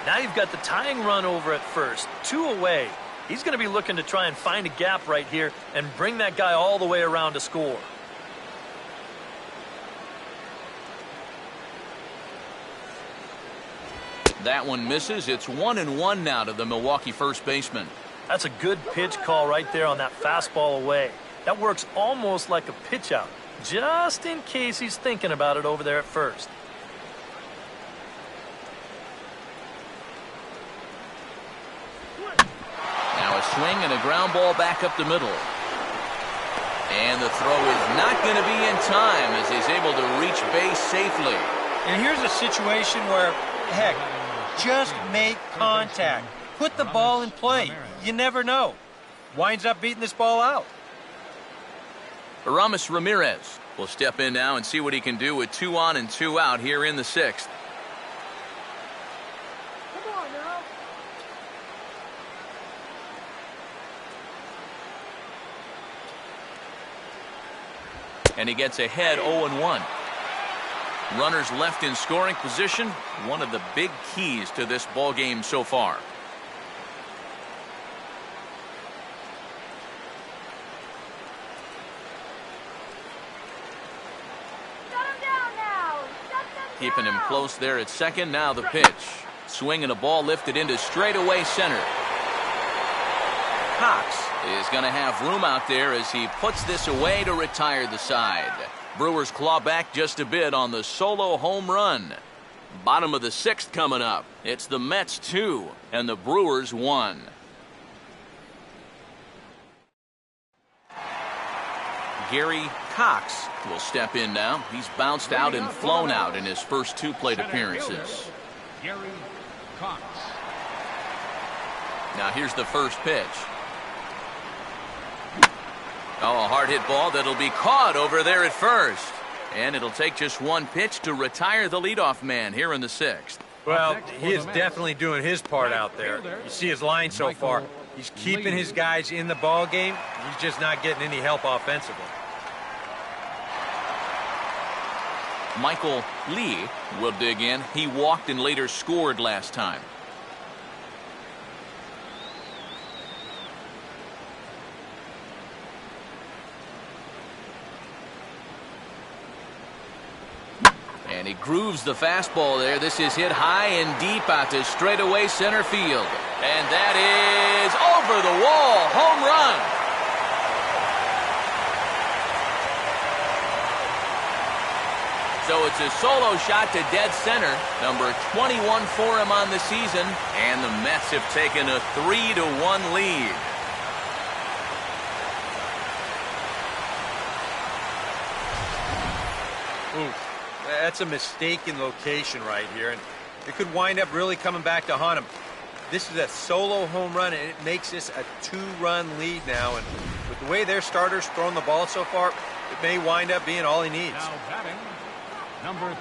Now you've got the tying run over at first, 2 away. He's going to be looking to try and find a gap right here and bring that guy all the way around to score. That one misses. It's 1-1 now to the Milwaukee first baseman. That's a good pitch call right there on that fastball away. That works almost like a pitch out, just in case he's thinking about it over there at first. Now a swing and a ground ball back up the middle. And the throw is not going to be in time as he's able to reach base safely. And here's a situation where, heck, just make contact. Put the ball in play. You never know. Winds up beating this ball out. Aramis Ramirez will step in now and see what he can do with 2 on and 2 out here in the 6th. Come on now. And he gets ahead 0-1. Runners left in scoring position, one of the big keys to this ball game so far. Shut him down now. Shut them Keeping him down. close there at second. Now the pitch. Swing and a ball lifted into straightaway center. Cox is going to have room out there as he puts this away to retire the side. Brewers claw back just a bit on the solo home run. Bottom of the 6th coming up. It's the Mets 2 and the Brewers 1. Gary Cox will step in now. He's bounced out and flown out in his first 2 plate appearances. Gary Cox. Now here's the first pitch. Oh, a hard hit ball that'll be caught over there at first. And it'll take just 1 pitch to retire the leadoff man here in the 6th. Well, he is definitely doing his part out there. You see his line so far. He's keeping his guys in the ball game. He's just not getting any help offensively. Michael Lee will dig in. He walked and later scored last time. And he grooves the fastball there. This is hit high and deep out to straightaway center field. And that is over the wall. Home run. So it's a solo shot to dead center. Number 21 for him on the season. And the Mets have taken a 3-1 lead. Ooh. That's a mistaken location right here, and it could wind up really coming back to haunt him. This is a solo home run, and it makes this a 2-run lead now. And with the way their starters throwing the ball so far, it may wind up being all he needs. Now batting, number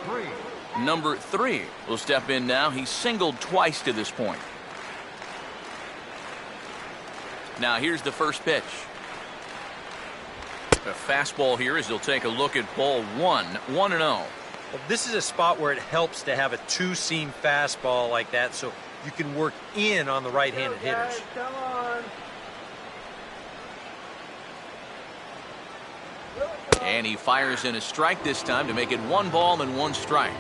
3. Number 3 will step in now. He's singled twice to this point. Now here's the first pitch. A fastball here as he'll take a look at ball 1, 1-0. Well, this is a spot where it helps to have a 2-seam fastball like that so you can work in on the right-handed hitters. Come on. And he fires in a strike this time to make it 1 ball and 1 strike.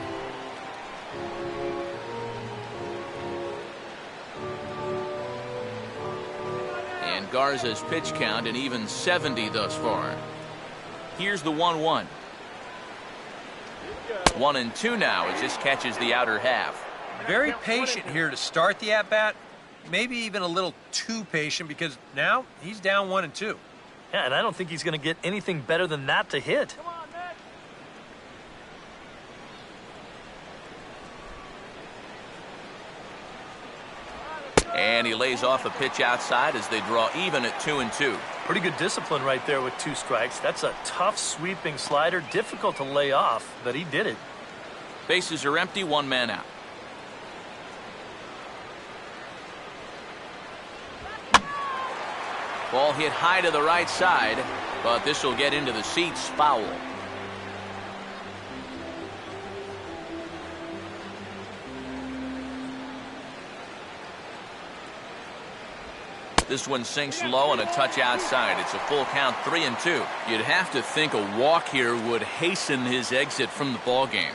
And Garza's pitch count an even 70 thus far. Here's the 1-1. 1-2 now as this catches the outer half. Very patient here to start the at-bat. Maybe even a little too patient because now he's down 1-2. Yeah, and I don't think he's going to get anything better than that to hit. Come on, Matt. And he lays off a pitch outside as they draw even at 2-2. Pretty good discipline right there with 2 strikes. That's a tough sweeping slider, difficult to lay off, but he did it. Bases are empty, 1 man out. Ball hit high to the right side, but this will get into the seats, foul. This one sinks low and a touch outside. It's a full count, 3-2. You'd have to think a walk here would hasten his exit from the ball game.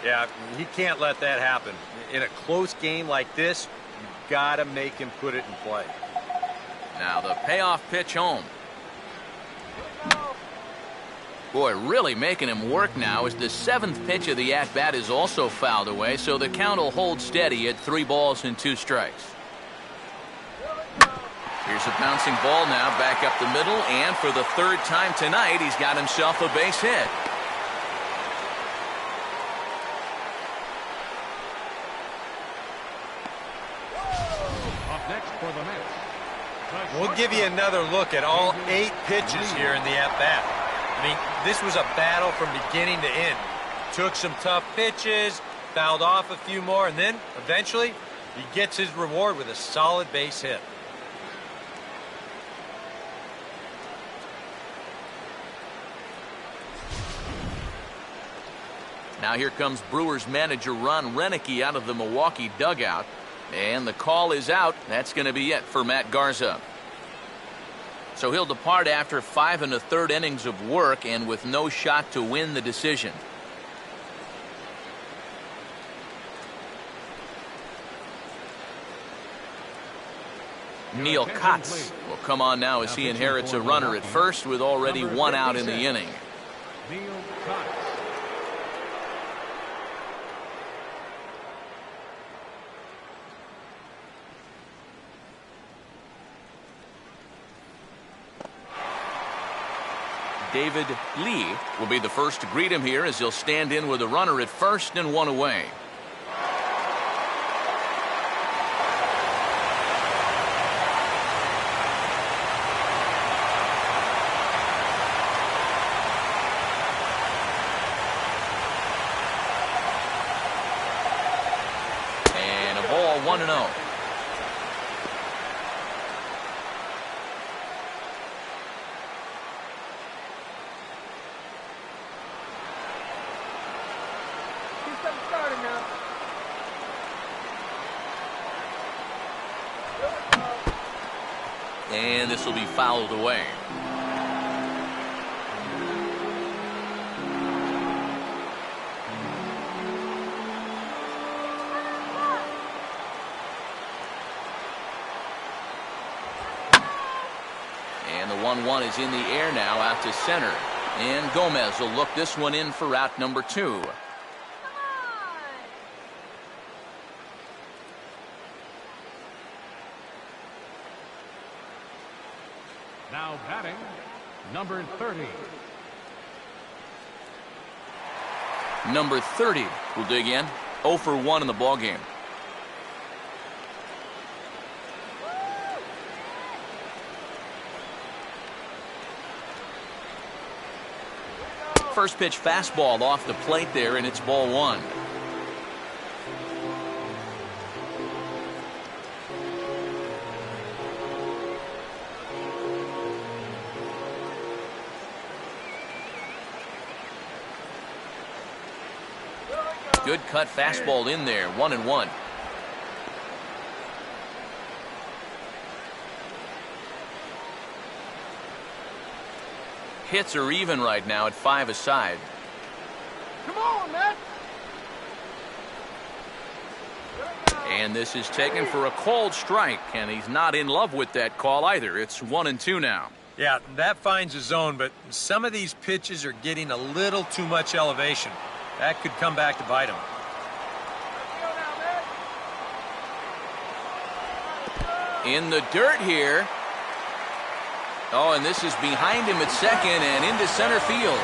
Yeah, he can't let that happen. In a close game like this, you've got to make him put it in play. Now the payoff pitch home. Boy, really making him work now as the 7th pitch of the at-bat is also fouled away, so the count will hold steady at 3 balls and 2 strikes. Here's a bouncing ball now back up the middle, and for the 3rd time tonight, he's got himself a base hit. Up next for the Mets. We'll give you another look at all 8 pitches here in the at-bat. I mean, this was a battle from beginning to end. Took some tough pitches, fouled off a few more, and then eventually he gets his reward with a solid base hit. Now here comes Brewers manager Ron Renicky out of the Milwaukee dugout. And the call is out. That's going to be it for Matt Garza. So he'll depart after 5 1/3 innings of work and with no shot to win the decision. Neil Kotz will come on now as he inherits a runner at first with already one out in the inning. Neil Kotz. David Lee will be the first to greet him here as he'll stand in with a runner at first and one away. And a ball 1-0. And this will be fouled away. And the 1-1 is in the air now out to center. And Gomez will look this one in for out number 2. Now batting, number 30. Number 30 will dig in. 0 for 1 in the ballgame. First pitch fastball off the plate there, and it's ball 1. Good cut fastball in there, 1-1. Hits are even right now at 5 aside. Come on, Matt. And this is taken for a called strike, and he's not in love with that call either. It's 1-2 now. Yeah, that finds a zone, but some of these pitches are getting a little too much elevation. That could come back to bite him. In the dirt here. Oh, and this is behind him at second and into center field.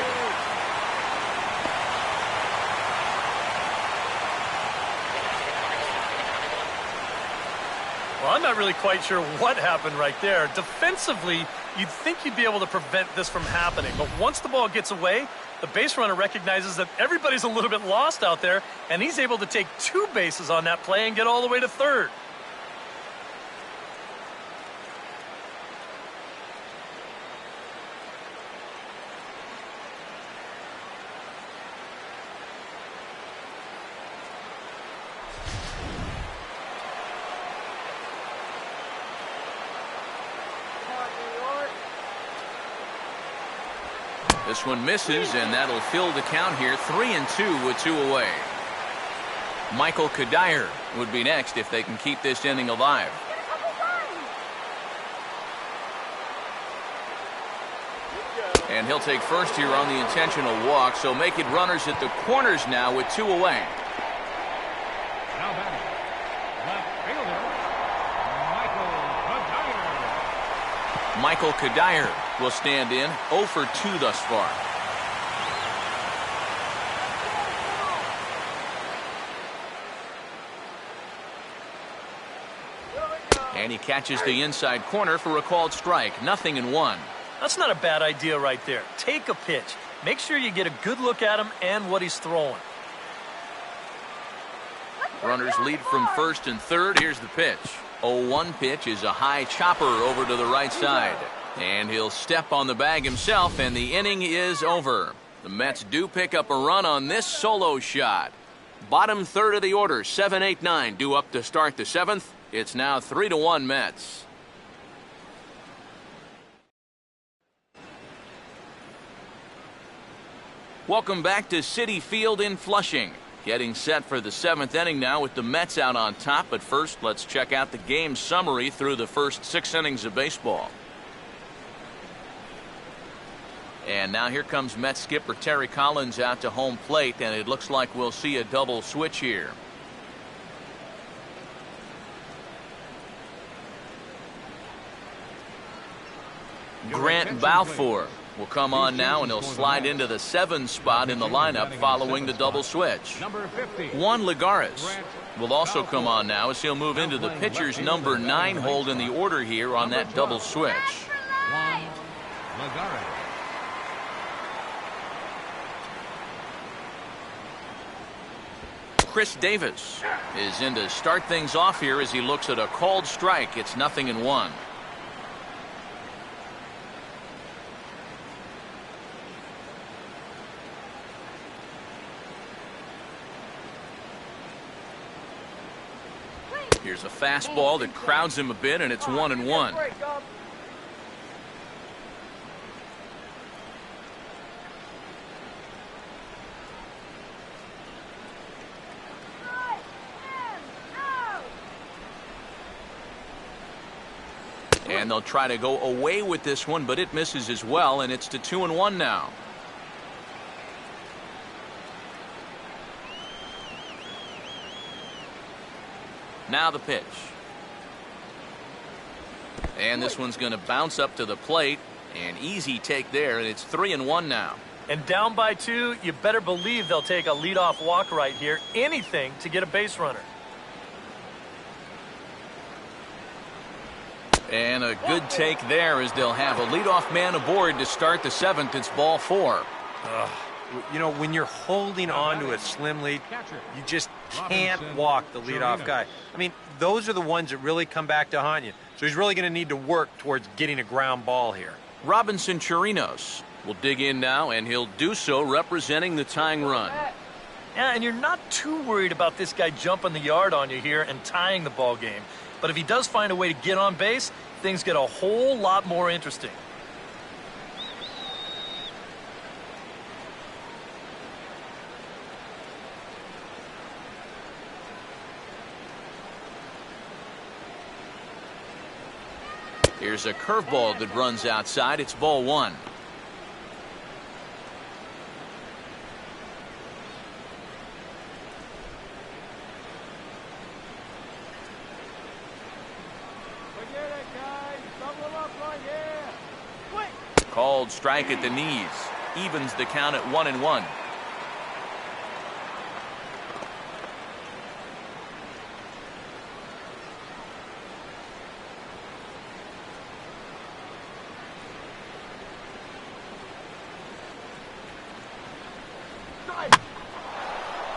Well, I'm not really quite sure what happened right there. Defensively, you'd think you'd be able to prevent this from happening. But once the ball gets away, the base runner recognizes that everybody's a little bit lost out there, and he's able to take 2 bases on that play and get all the way to third. This one misses, and that'll fill the count here. 3-2 with 2 away. Michael Kadire would be next if they can keep this inning alive. And he'll take first here on the intentional walk, so make it runners at the corners now with 2 away. Now batting, left fielder, Michael Kadire. Michael Kadire will stand in. 0 for 2 thus far. And he catches the inside corner for a called strike. 0-1. That's not a bad idea right there. Take a pitch. Make sure you get a good look at him and what he's throwing. Runners lead from first and third. Here's the pitch. 0-1 pitch is a high chopper over to the right side. And he'll step on the bag himself, and the inning is over. The Mets do pick up a run on this solo shot. Bottom third of the order, 7, 8, 9, due up to start the 7th. It's now 3-1 Mets. Welcome back to Citi Field in Flushing. Getting set for the 7th inning now with the Mets out on top. But first, let's check out the game summary through the first 6 innings of baseball. And now here comes Mets skipper Terry Collins out to home plate, and it looks like we'll see a double switch here. Grant Balfour will come on now, and he'll slide into the 7 spot in the lineup following the double switch. Juan Lagares will also come on now as he'll move into the pitcher's number 9 hold in the order here on that double switch. Juan Lagares. Chris Davis is in to start things off here as he looks at a called strike. It's 0-1. Here's a fastball that crowds him a bit, and it's 1-1. And they'll try to go away with this one, but it misses as well, and it's to 2-1 now. Now the pitch. And this one's going to bounce up to the plate. An easy take there, and it's 3-1 now. And down by 2, you better believe they'll take a leadoff walk right here. Anything to get a base runner. And a good take there as they'll have a leadoff man aboard to start the 7th. It's ball 4. You know, when you're holding on to a slim lead, you just can't walk the leadoff guy. I mean, those are the ones that really come back to haunt you. So he's really going to need to work towards getting a ground ball here. Robinson Chirinos will dig in now, and he'll do so representing the tying run. Yeah, and you're not too worried about this guy jumping the yard on you here and tying the ball game. But if he does find a way to get on base, things get a whole lot more interesting. Here's a curveball that runs outside. It's ball 1. Called strike at the knees. Evens the count at 1-1.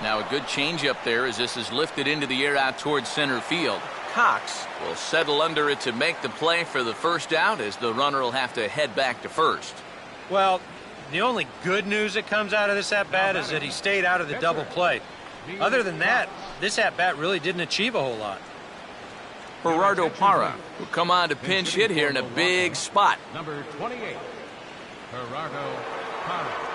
Now a good changeup there as this is lifted into the air out towards center field. Cox will settle under it to make the play for the first out as the runner will have to head back to first. Well, the only good news that comes out of this at-bat is that he stayed out of the double play. Other than that, this at-bat really didn't achieve a whole lot. Gerardo Parra will come on to pinch hit here in a big spot. Number 28, Gerardo Parra.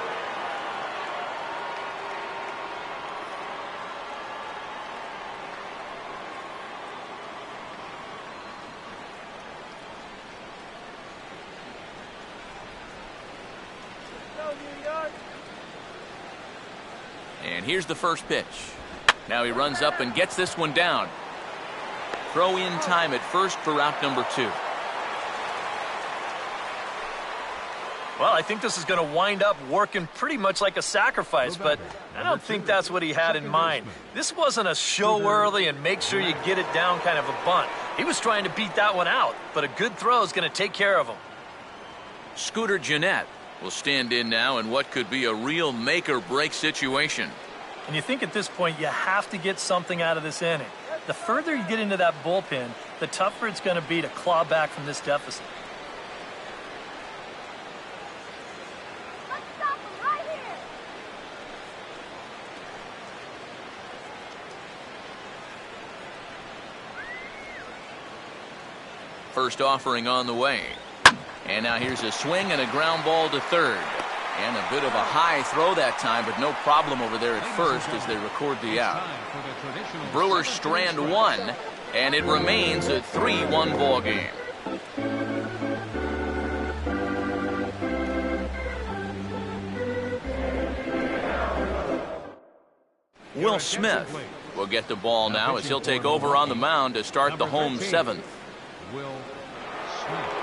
And here's the first pitch. Now he runs up and gets this one down. Throw in time at first for out number 2. Well, I think this is going to wind up working pretty much like a sacrifice, but I don't think that's what he had in mind. This wasn't a show early and make sure you get it down kind of a bunt. He was trying to beat that one out, but a good throw is going to take care of him. Scooter Gennett will stand in now in what could be a real make-or-break situation. And you think at this point you have to get something out of this inning. The further you get into that bullpen, the tougher it's going to be to claw back from this deficit. Let's stop him right here. First offering on the way. And now here's a swing and a ground ball to third. And a bit of a high throw that time, but no problem over there at first as they record the out. Brewers strand one, and it remains a 3-1 ball game. Will Smith will get the ball now as he'll take over on the mound to start the home seventh. Will Smith.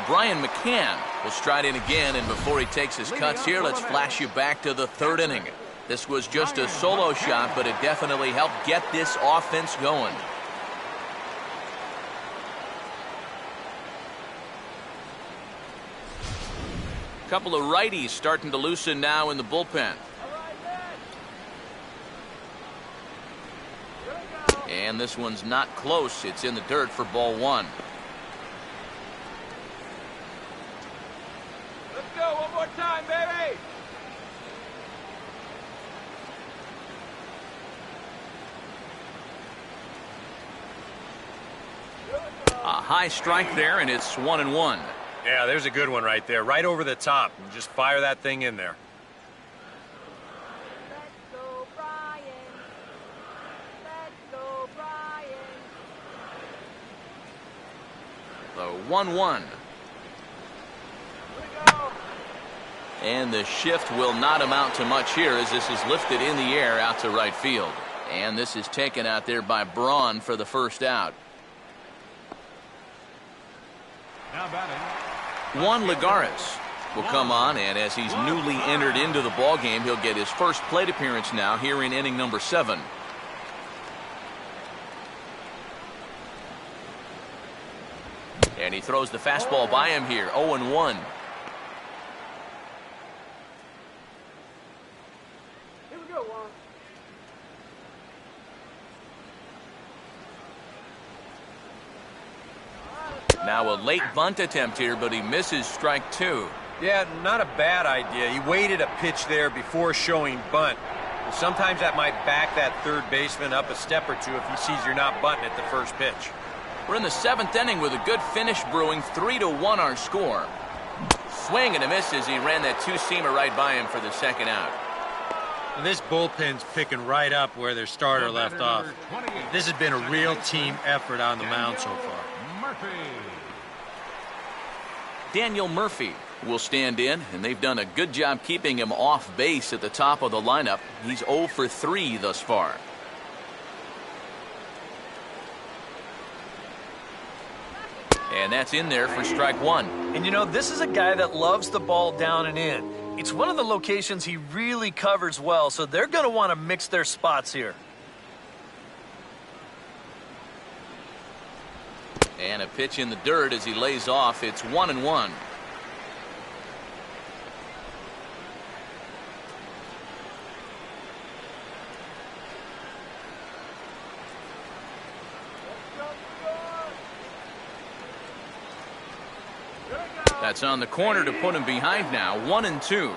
Brian McCann will stride in again, and before he takes his cuts here, let's flash you back to the third inning. This was just a solo shot, but it definitely helped get this offense going. A couple of righties starting to loosen now in the bullpen. And this one's not close. It's in the dirt for ball one. Let's go one more time, baby. A high strike there, and it's 1-1. Yeah, there's a good one right there. Right over the top. Just fire that thing in there. Let's go, Brian. Let's go, Brian. The 1-1. And the shift will not amount to much here as this is lifted in the air out to right field. And this is taken out there by Braun for the first out. Now batting. Juan Lagares will come on, and as he's newly entered into the ballgame, he'll get his first plate appearance now here in inning number 7. And he throws the fastball by him here, 0-1. Here we go, Juan. Now a late bunt attempt here, but he misses strike 2. Yeah, not a bad idea. He waited a pitch there before showing bunt. Sometimes that might back that third baseman up a step or two if he sees you're not bunting at the first pitch. We're in the 7th inning with a good finish brewing. 3-1 our score. Swing and a miss as he ran that two-seamer right by him for the second out. And this bullpen's picking right up where their starter left off. This has been a real team effort on the mound so far. Daniel Murphy will stand in, and they've done a good job keeping him off base at the top of the lineup. He's 0 for 3 thus far. And that's in there for strike 1. And you know, this is a guy that loves the ball down and in. It's one of the locations he really covers well, so they're going to want to mix their spots here. And a pitch in the dirt as he lays off. It's 1-1. That's on the corner to put him behind now. 1-2.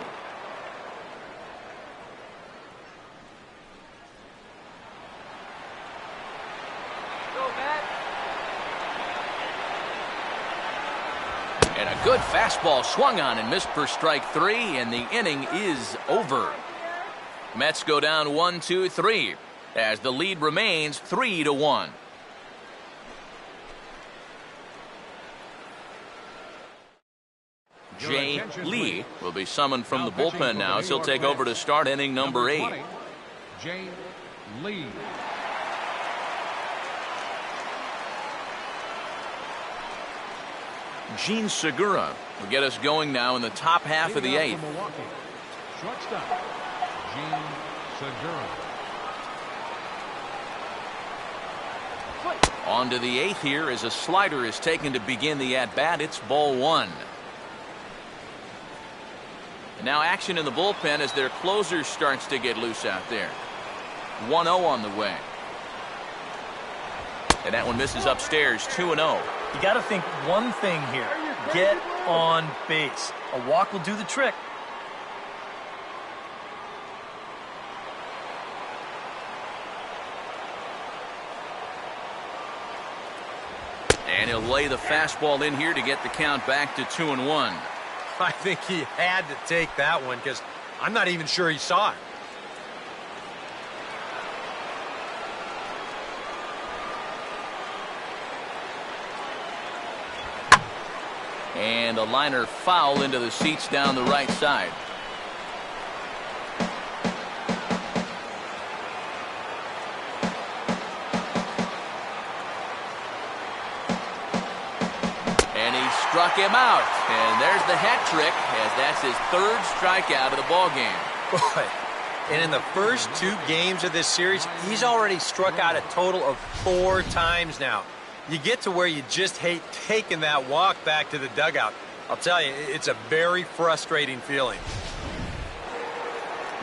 And a good fastball swung on and missed for strike 3, and the inning is over. Mets go down 1-2-3 as the lead remains 3-1. Jay Lee will be summoned from the bullpen now as he'll take over to start inning number 8. Jay Lee. Gene Segura will get us going now in the top half of the 8th. Shortstop, Gene Segura. On to the 8th here as a slider is taken to begin the at-bat. It's ball 1. And now action in the bullpen as their closer starts to get loose out there. 1-0 on the way. And that one misses upstairs. 2-0. You got to think one thing here. Get on base. A walk will do the trick. And he'll lay the fastball in here to get the count back to 2-1. I think he had to take that one because I'm not even sure he saw it. And a liner foul into the seats down the right side. And he struck him out. And there's the hat trick, as that's his third strikeout of the ball game. Boy, and in the first 2 games of this series, he's already struck out a total of 4 times now. You get to where you just hate taking that walk back to the dugout. I'll tell you, it's a very frustrating feeling.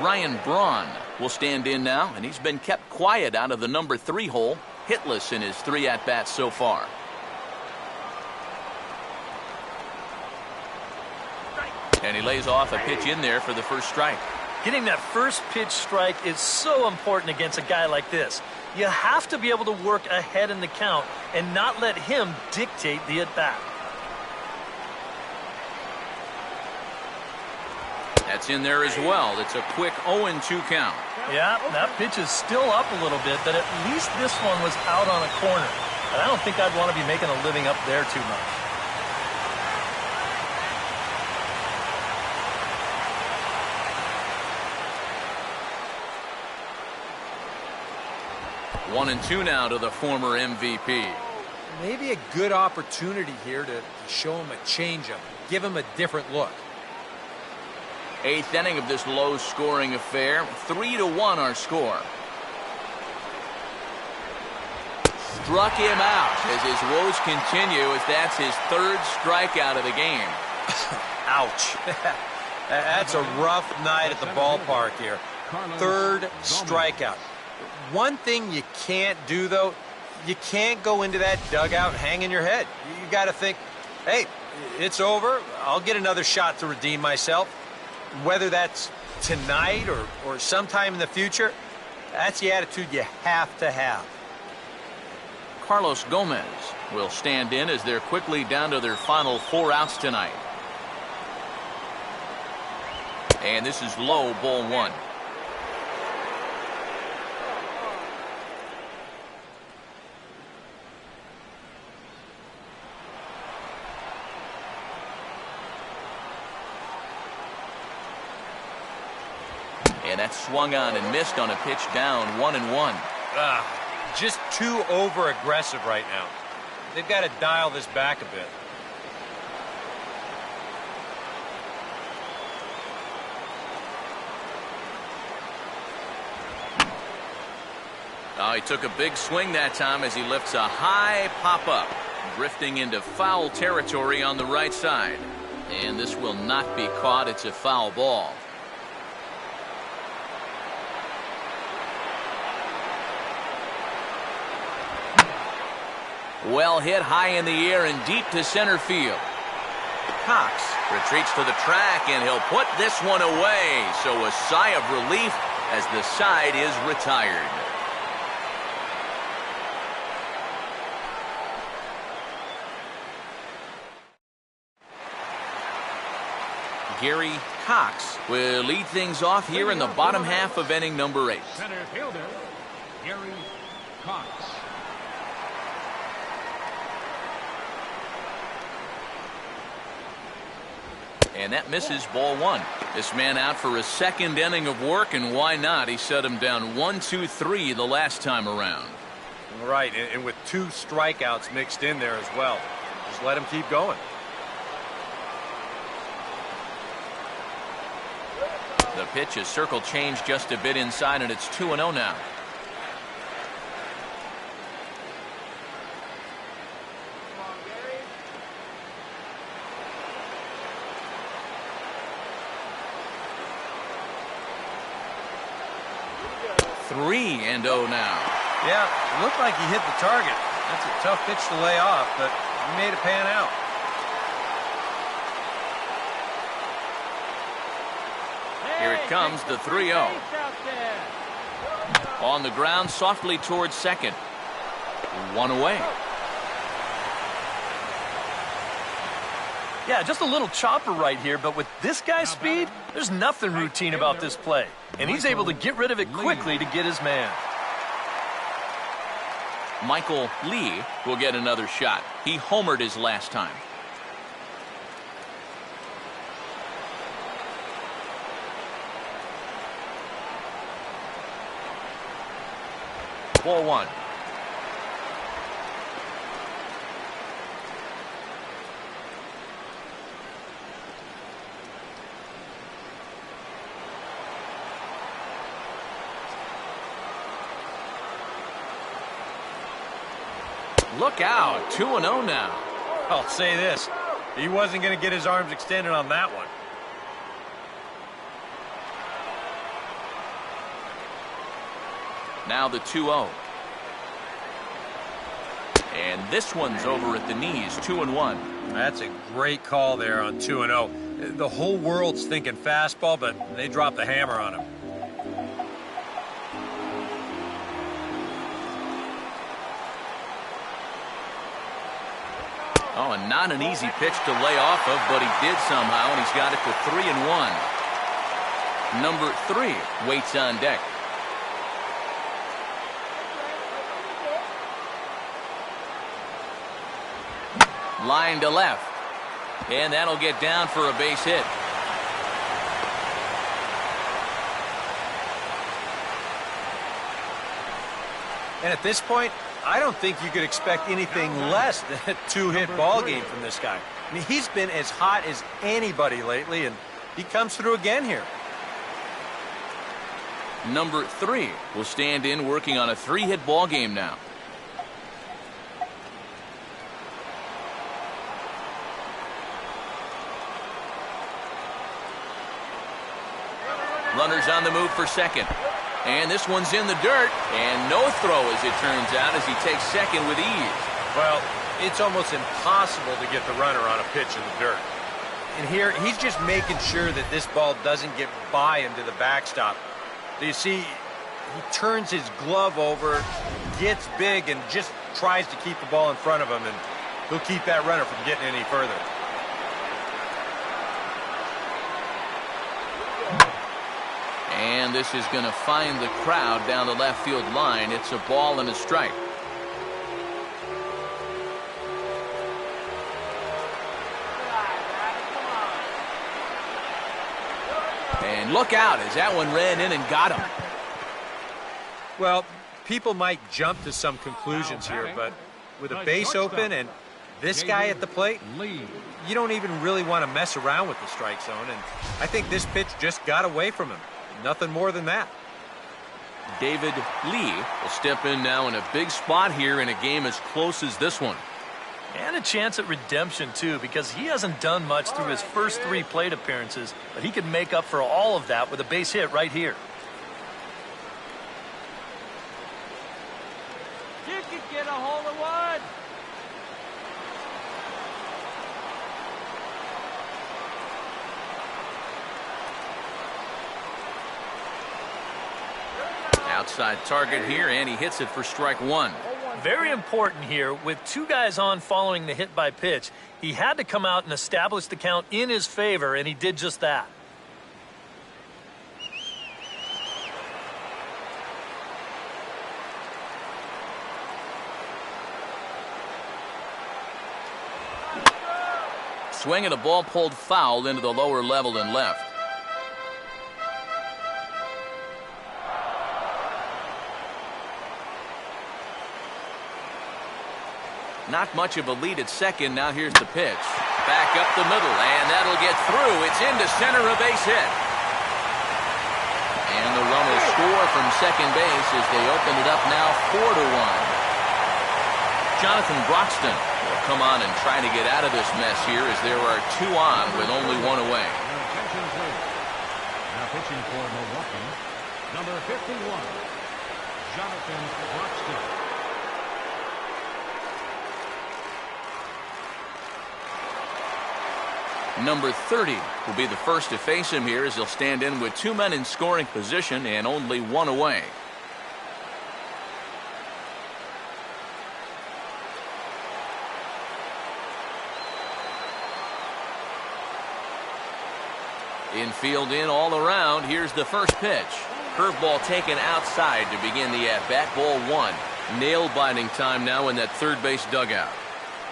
Ryan Braun will stand in now, and he's been kept quiet out of the number 3 hole, hitless in his 3 at-bats so far. And he lays off a pitch in there for the first strike. Getting that first pitch strike is so important against a guy like this. You have to be able to work ahead in the count and not let him dictate the at-bat. That's in there as well. It's a quick 0-2 count. Yeah, that pitch is still up a little bit, but at least this one was out on a corner. And I don't think I'd want to be making a living up there too much. 1-2 now to the former MVP. Maybe a good opportunity here to show him a changeup, give him a different look. 8th inning of this low-scoring affair. 3-1 our score. Struck him out as his woes continue, as that's his 3rd strikeout of the game. Ouch. That's a rough night at the ballpark here. 3rd strikeout. One thing you can't do, though, you can't go into that dugout hanging your head. You got to think, hey, it's over. I'll get another shot to redeem myself. Whether that's tonight or sometime in the future, that's the attitude you have to have. Carlos Gomez will stand in as they're quickly down to their final 4 outs tonight. And this is low, ball 1. And that's swung on and missed on a pitch down, 1-1. Just too over-aggressive right now. They've got to dial this back a bit. Oh, he took a big swing that time as he lifts a high pop-up, drifting into foul territory on the right side. And this will not be caught. It's a foul ball. Well hit high in the air and deep to center field. Cox retreats to the track, and he'll put this one away. So a sigh of relief as the side is retired. Gary Cox will lead things off here in the bottom half of inning number 8. Center fielder, Gary Cox. And that misses, ball 1. This man out for a 2nd inning of work, and why not? He set him down 1-2-3 the last time around. Right, and with 2 strikeouts mixed in there as well. Just let him keep going. The pitch is circle changed just a bit inside, and it's 2-0 now. Three and 0 now. Yeah, it looked like he hit the target. That's a tough pitch to lay off, but he made it pan out. Here it comes, the 3-0. On the ground, softly towards second. 1 away. Yeah, just a little chopper right here, but with this guy's speed, there's nothing routine about this play. And he's able to get rid of it quickly to get his man. Michael Lee will get another shot. He homered his last time. Ball one. Look out, 2-0 now. I'll say this, he wasn't going to get his arms extended on that one. Now the 2-0. And this one's over at the knees, 2-1. That's a great call there on 2-0. The whole world's thinking fastball, but they dropped the hammer on him. Oh, and not an easy pitch to lay off of, but he did somehow, and he's got it to 3-1. Number 3 waits on deck. Line to left. And that'll get down for a base hit. And at this point, I don't think you could expect anything less than a 2-hit ball game from this guy. I mean, he's been as hot as anybody lately, and he comes through again here. Number 3 will stand in working on a 3-hit ball game now. Runners on the move for second. And this one's in the dirt, and no throw as it turns out as he takes second with ease. Well, it's almost impossible to get the runner on a pitch in the dirt. And here, he's just making sure that this ball doesn't get by into the backstop. So you see, he turns his glove over, gets big, and just tries to keep the ball in front of him, and he'll keep that runner from getting any further. And this is going to find the crowd down the left field line. It's a ball and a strike. And look out as that one ran in and got him. Well, people might jump to some conclusions here, but with a base open and this guy at the plate, you don't even really want to mess around with the strike zone, and I think this pitch just got away from him. Nothing more than that. David Lee will step in now in a big spot here in a game as close as this one. And a chance at redemption, too, because he hasn't done much through his first 3 plate appearances, but he can make up for all of that with a base hit right here. You could get a hold of one. Outside target here, and he hits it for strike 1. Very important here, with 2 guys on following the hit by pitch, he had to come out and establish the count in his favor, and he did just that. Swing and a ball pulled foul into the lower level and left. Not much of a lead at second. Now here's the pitch. Back up the middle, and that'll get through. It's into center, a base hit. And the run will score from second base as they open it up now 4-1. Jonathan Broxton will come on and try to get out of this mess here as there are 2 on with only 1 away. Now pitching for Milwaukee, number 51, Jonathan Broxton. Number 30 will be the first to face him here as he'll stand in with 2 men in scoring position and only 1 away. Infield in all around. Here's the first pitch. Curveball taken outside to begin the at-bat. Ball one. Nail-biting time now in that third base dugout.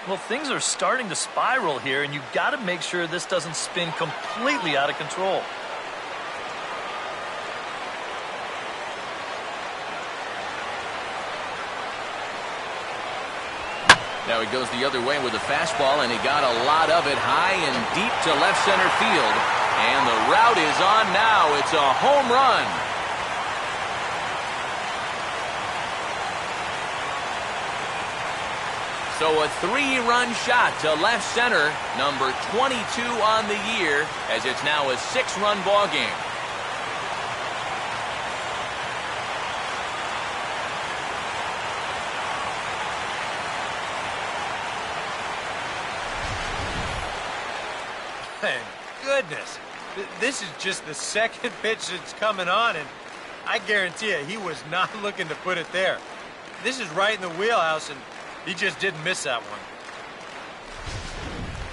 Well, things are starting to spiral here, and you've got to make sure this doesn't spin completely out of control. Now he goes the other way with a fastball, and he got a lot of it high and deep to left center field. And the route is on now. It's a home run. So a 3-run shot to left center, number 22 on the year, as it's now a 6-run ball game. Thank goodness. This is just the second pitch that's coming on, and I guarantee you he was not looking to put it there. This is right in the wheelhouse, and he just didn't miss that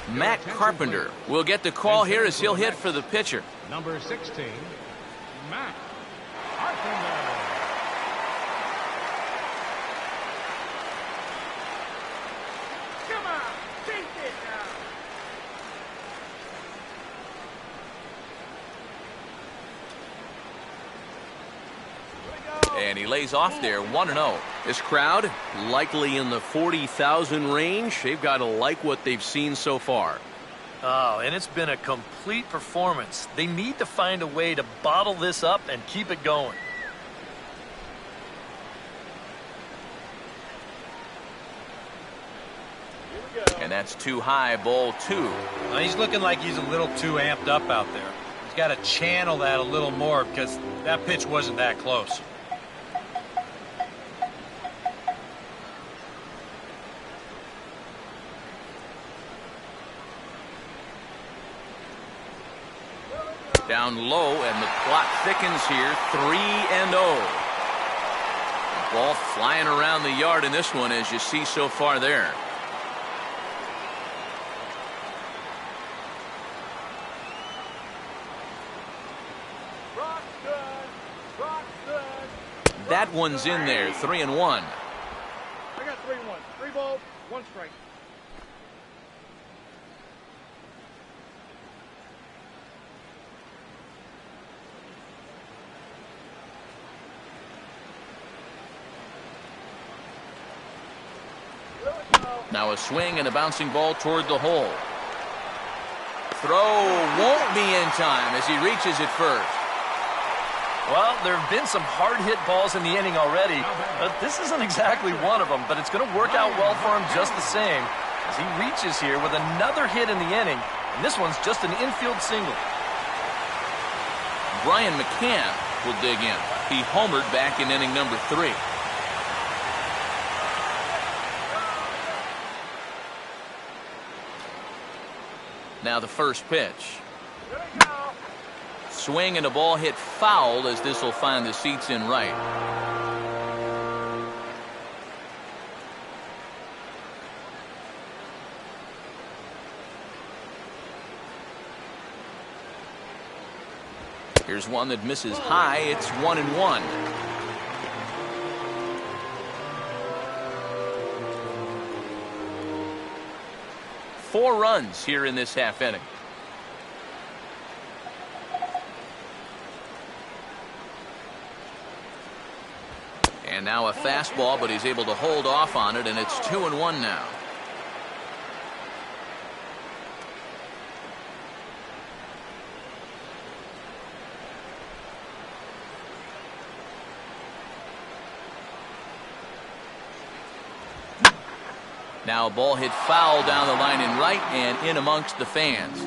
one. Matt Carpenter will get the call here as he'll hit for the pitcher. Number 16, Matt Carpenter. Come on, take it now. And he lays off there, 1-0. This crowd, likely in the 40,000 range. They've got to like what they've seen so far. Oh, and it's been a complete performance. They need to find a way to bottle this up and keep it going. And that's too high, ball 2. Now, he's looking like he's a little too amped up out there. He's got to channel that a little more because that pitch wasn't that close. Down low, and the clock thickens here, 3-0. Ball flying around the yard in this one, as you see so far there. That one's in there, 3-1. I got 3-1. 3 balls, 1 strike. Now a swing and a bouncing ball toward the hole. Throw won't be in time as he reaches it first. Well, there have been some hard-hit balls in the inning already, but this isn't exactly one of them, but it's going to work out well for him just the same as he reaches here with another hit in the inning, and this one's just an infield single. Brian McCann will dig in. He homered back in inning number 3. Now the first pitch. Swing and a ball hit foul as this will find the seats in right. Here's one that misses high. It's 1-1. Four runs here in this half inning. And now a fastball, but he's able to hold off on it, and it's 2-1 now. Now a ball hit foul down the line in right and in amongst the fans.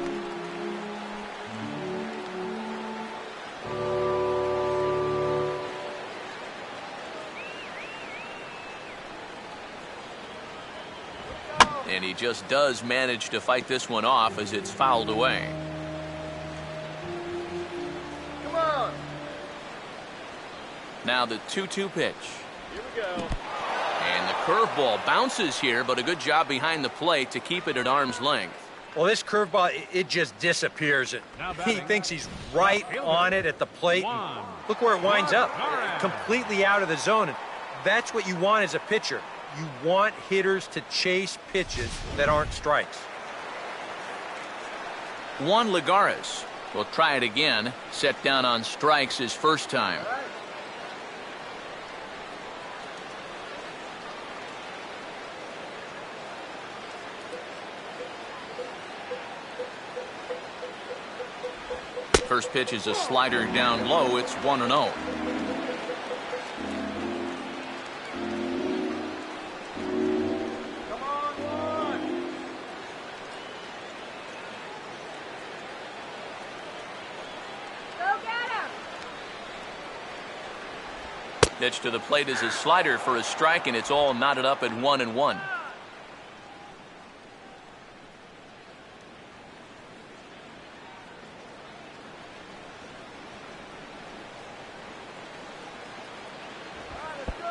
And he just does manage to fight this one off as it's fouled away. Come on. Now the 2-2 pitch. Here we go. And the curveball bounces here, but a good job behind the plate to keep it at arm's length. Well, this curveball, it just disappears. He thinks he's right on it at the plate. Look where it winds up, completely out of the zone. And that's what you want as a pitcher. You want hitters to chase pitches that aren't strikes. Juan Lagares will try it again. Set down on strikes his first time. First pitch is a slider down low. It's 1-0. Pitch to the plate is a slider for a strike, and it's all knotted up at 1-1.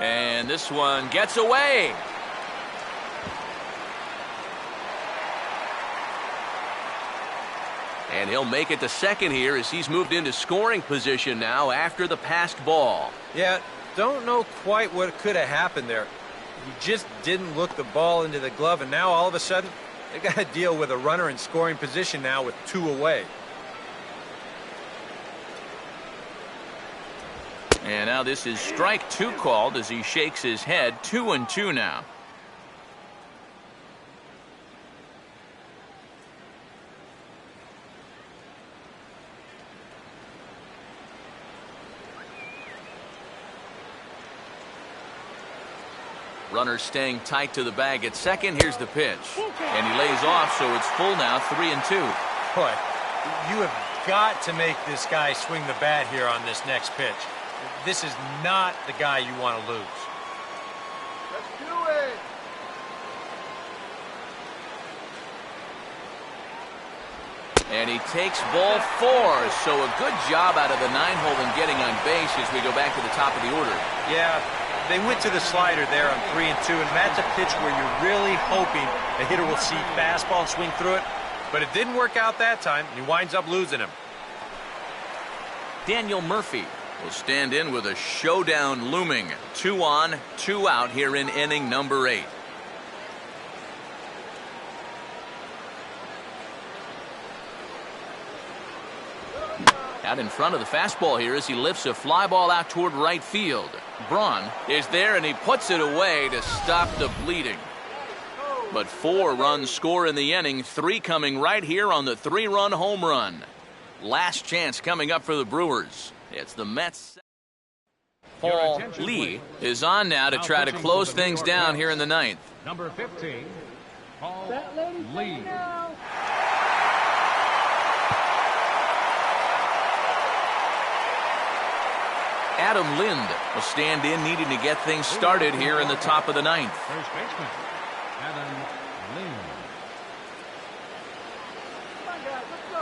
And this one gets away. And he'll make it to second here as he's moved into scoring position now after the passed ball. Yeah, don't know quite what could have happened there. He just didn't look the ball into the glove, and now all of a sudden, they got to deal with a runner in scoring position now with 2 away. And now this is strike 2 called as he shakes his head. 2-2 now. Runner staying tight to the bag at second. Here's the pitch. And he lays off, so it's full now, 3-2. Boy, you have got to make this guy swing the bat here on this next pitch. This is not the guy you want to lose. Let's do it. And he takes ball 4. So a good job out of the 9-hole in getting on base as we go back to the top of the order. Yeah, they went to the slider there on 3-2, and that's a pitch where you're really hoping the hitter will see fastball and swing through it. But it didn't work out that time, and he winds up losing him. Daniel Murphy will stand in with a showdown looming. 2 on, 2 out here in inning number 8. Out in front of the fastball here as he lifts a fly ball out toward right field. Braun is there and he puts it away to stop the bleeding. But 4 runs score in the inning, 3 coming right here on the 3-run home run. Last chance coming up for the Brewers. It's the Mets. Paul Lee is on now to try to close things down here in the 9th. Number 15, Paul Lee. Adam Lind will stand in, needing to get things started here in the top of the 9th. First baseman, Adam Lind. Come on, guys, let's go.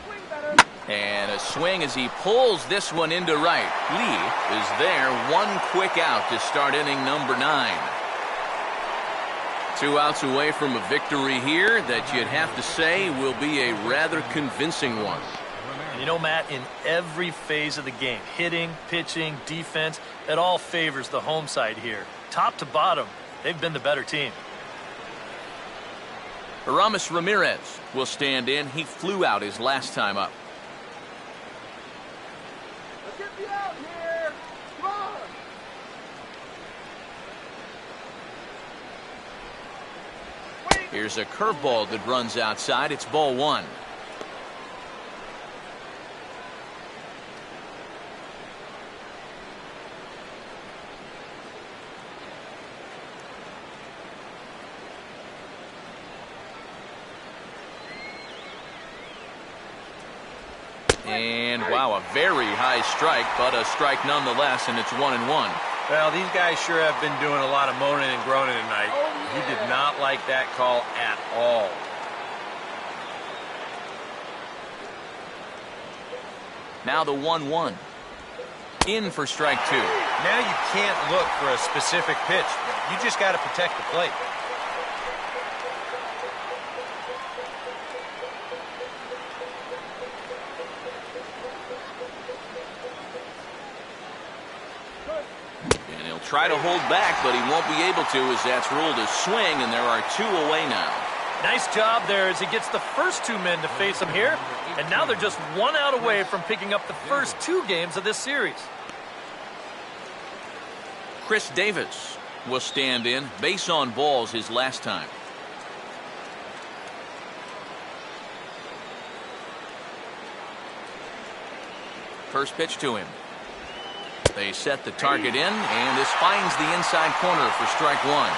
Swing better. And a swing as he pulls this one into right. Lee is there, 1 quick out to start inning number 9. 2 outs away from a victory here that you'd have to say will be a rather convincing one. You know, Matt, in every phase of the game, hitting, pitching, defense, it all favors the home side here. Top to bottom, they've been the better team. Aramis Ramirez will stand in. He flew out his last time up. Let's get you out here. Come on. Here's a curveball that runs outside. It's ball 1. And wow, a very high strike, but a strike nonetheless, and it's 1-1. Well, these guys sure have been doing a lot of moaning and groaning tonight. He did not like that call at all. Now the 1-1. In for strike 2. Now you can't look for a specific pitch. You just got to protect the plate. And he'll try to hold back, but he won't be able to as that's ruled a swing, and there are 2 away now. Nice job there as he gets the first 2 men to face him here. And now they're just 1 out away from picking up the first 2 games of this series. Chris Davis will stand in. Base on balls his last time. First pitch to him. They set the target in, and this finds the inside corner for strike 1.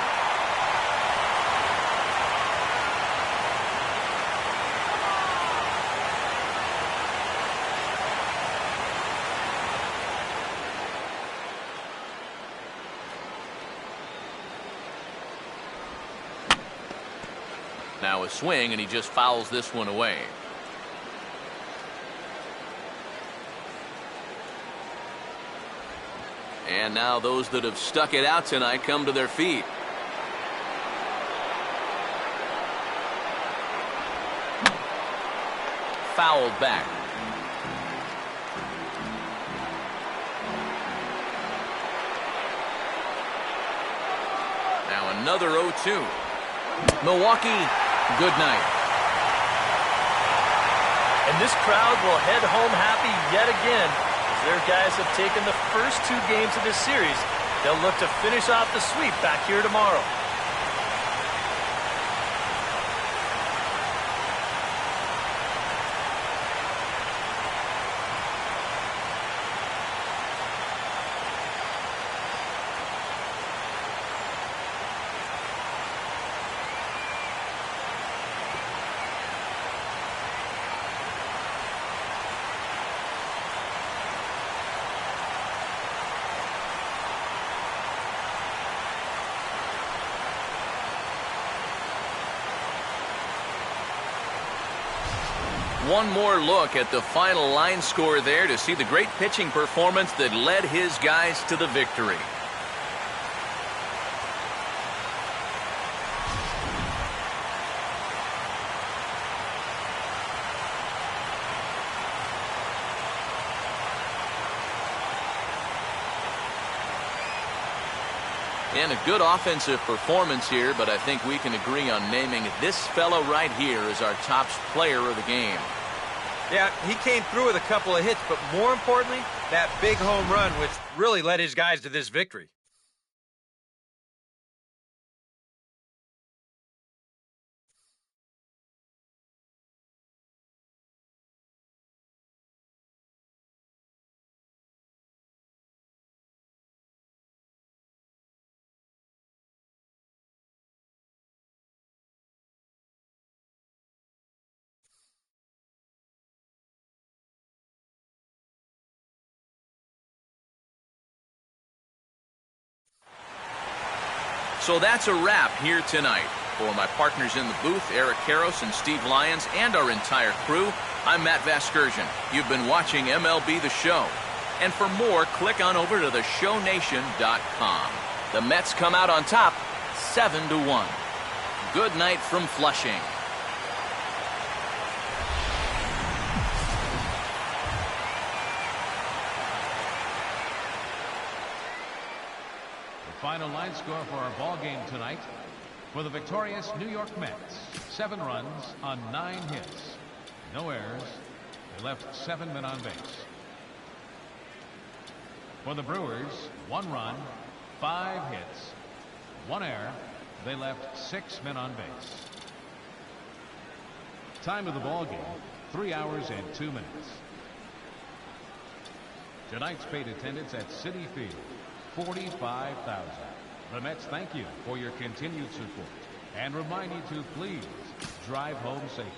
Now a swing, and he just fouls this one away. And now those that have stuck it out tonight come to their feet. Fouled back. Now another 0-2. Milwaukee, good night. And this crowd will head home happy yet again. As their guys have taken the first 2 games of this series, they'll look to finish off the sweep back here tomorrow. One more look at the final line score there to see the great pitching performance that led his guys to the victory. And a good offensive performance here, but I think we can agree on naming this fella right here as our top player of the game. Yeah, he came through with a couple of hits, but more importantly, that big home run, which really led his guys to this victory. So that's a wrap here tonight. For my partners in the booth, Eric Karros and Steve Lyons, and our entire crew, I'm Matt Vasgersian. You've been watching MLB The Show. And for more, click on over to theshownation.com. The Mets come out on top, 7-1. Good night from Flushing. Final line score for our ball game tonight. For the victorious New York Mets, 7 runs on 9 hits. No errors. They left 7 men on base. For the Brewers, 1 run, 5 hits, 1 error. They left 6 men on base. Time of the ball game, 3 hours and 2 minutes. Tonight's paid attendance at Citi Field, 45,000. The Mets thank you for your continued support and remind you to please drive home safely.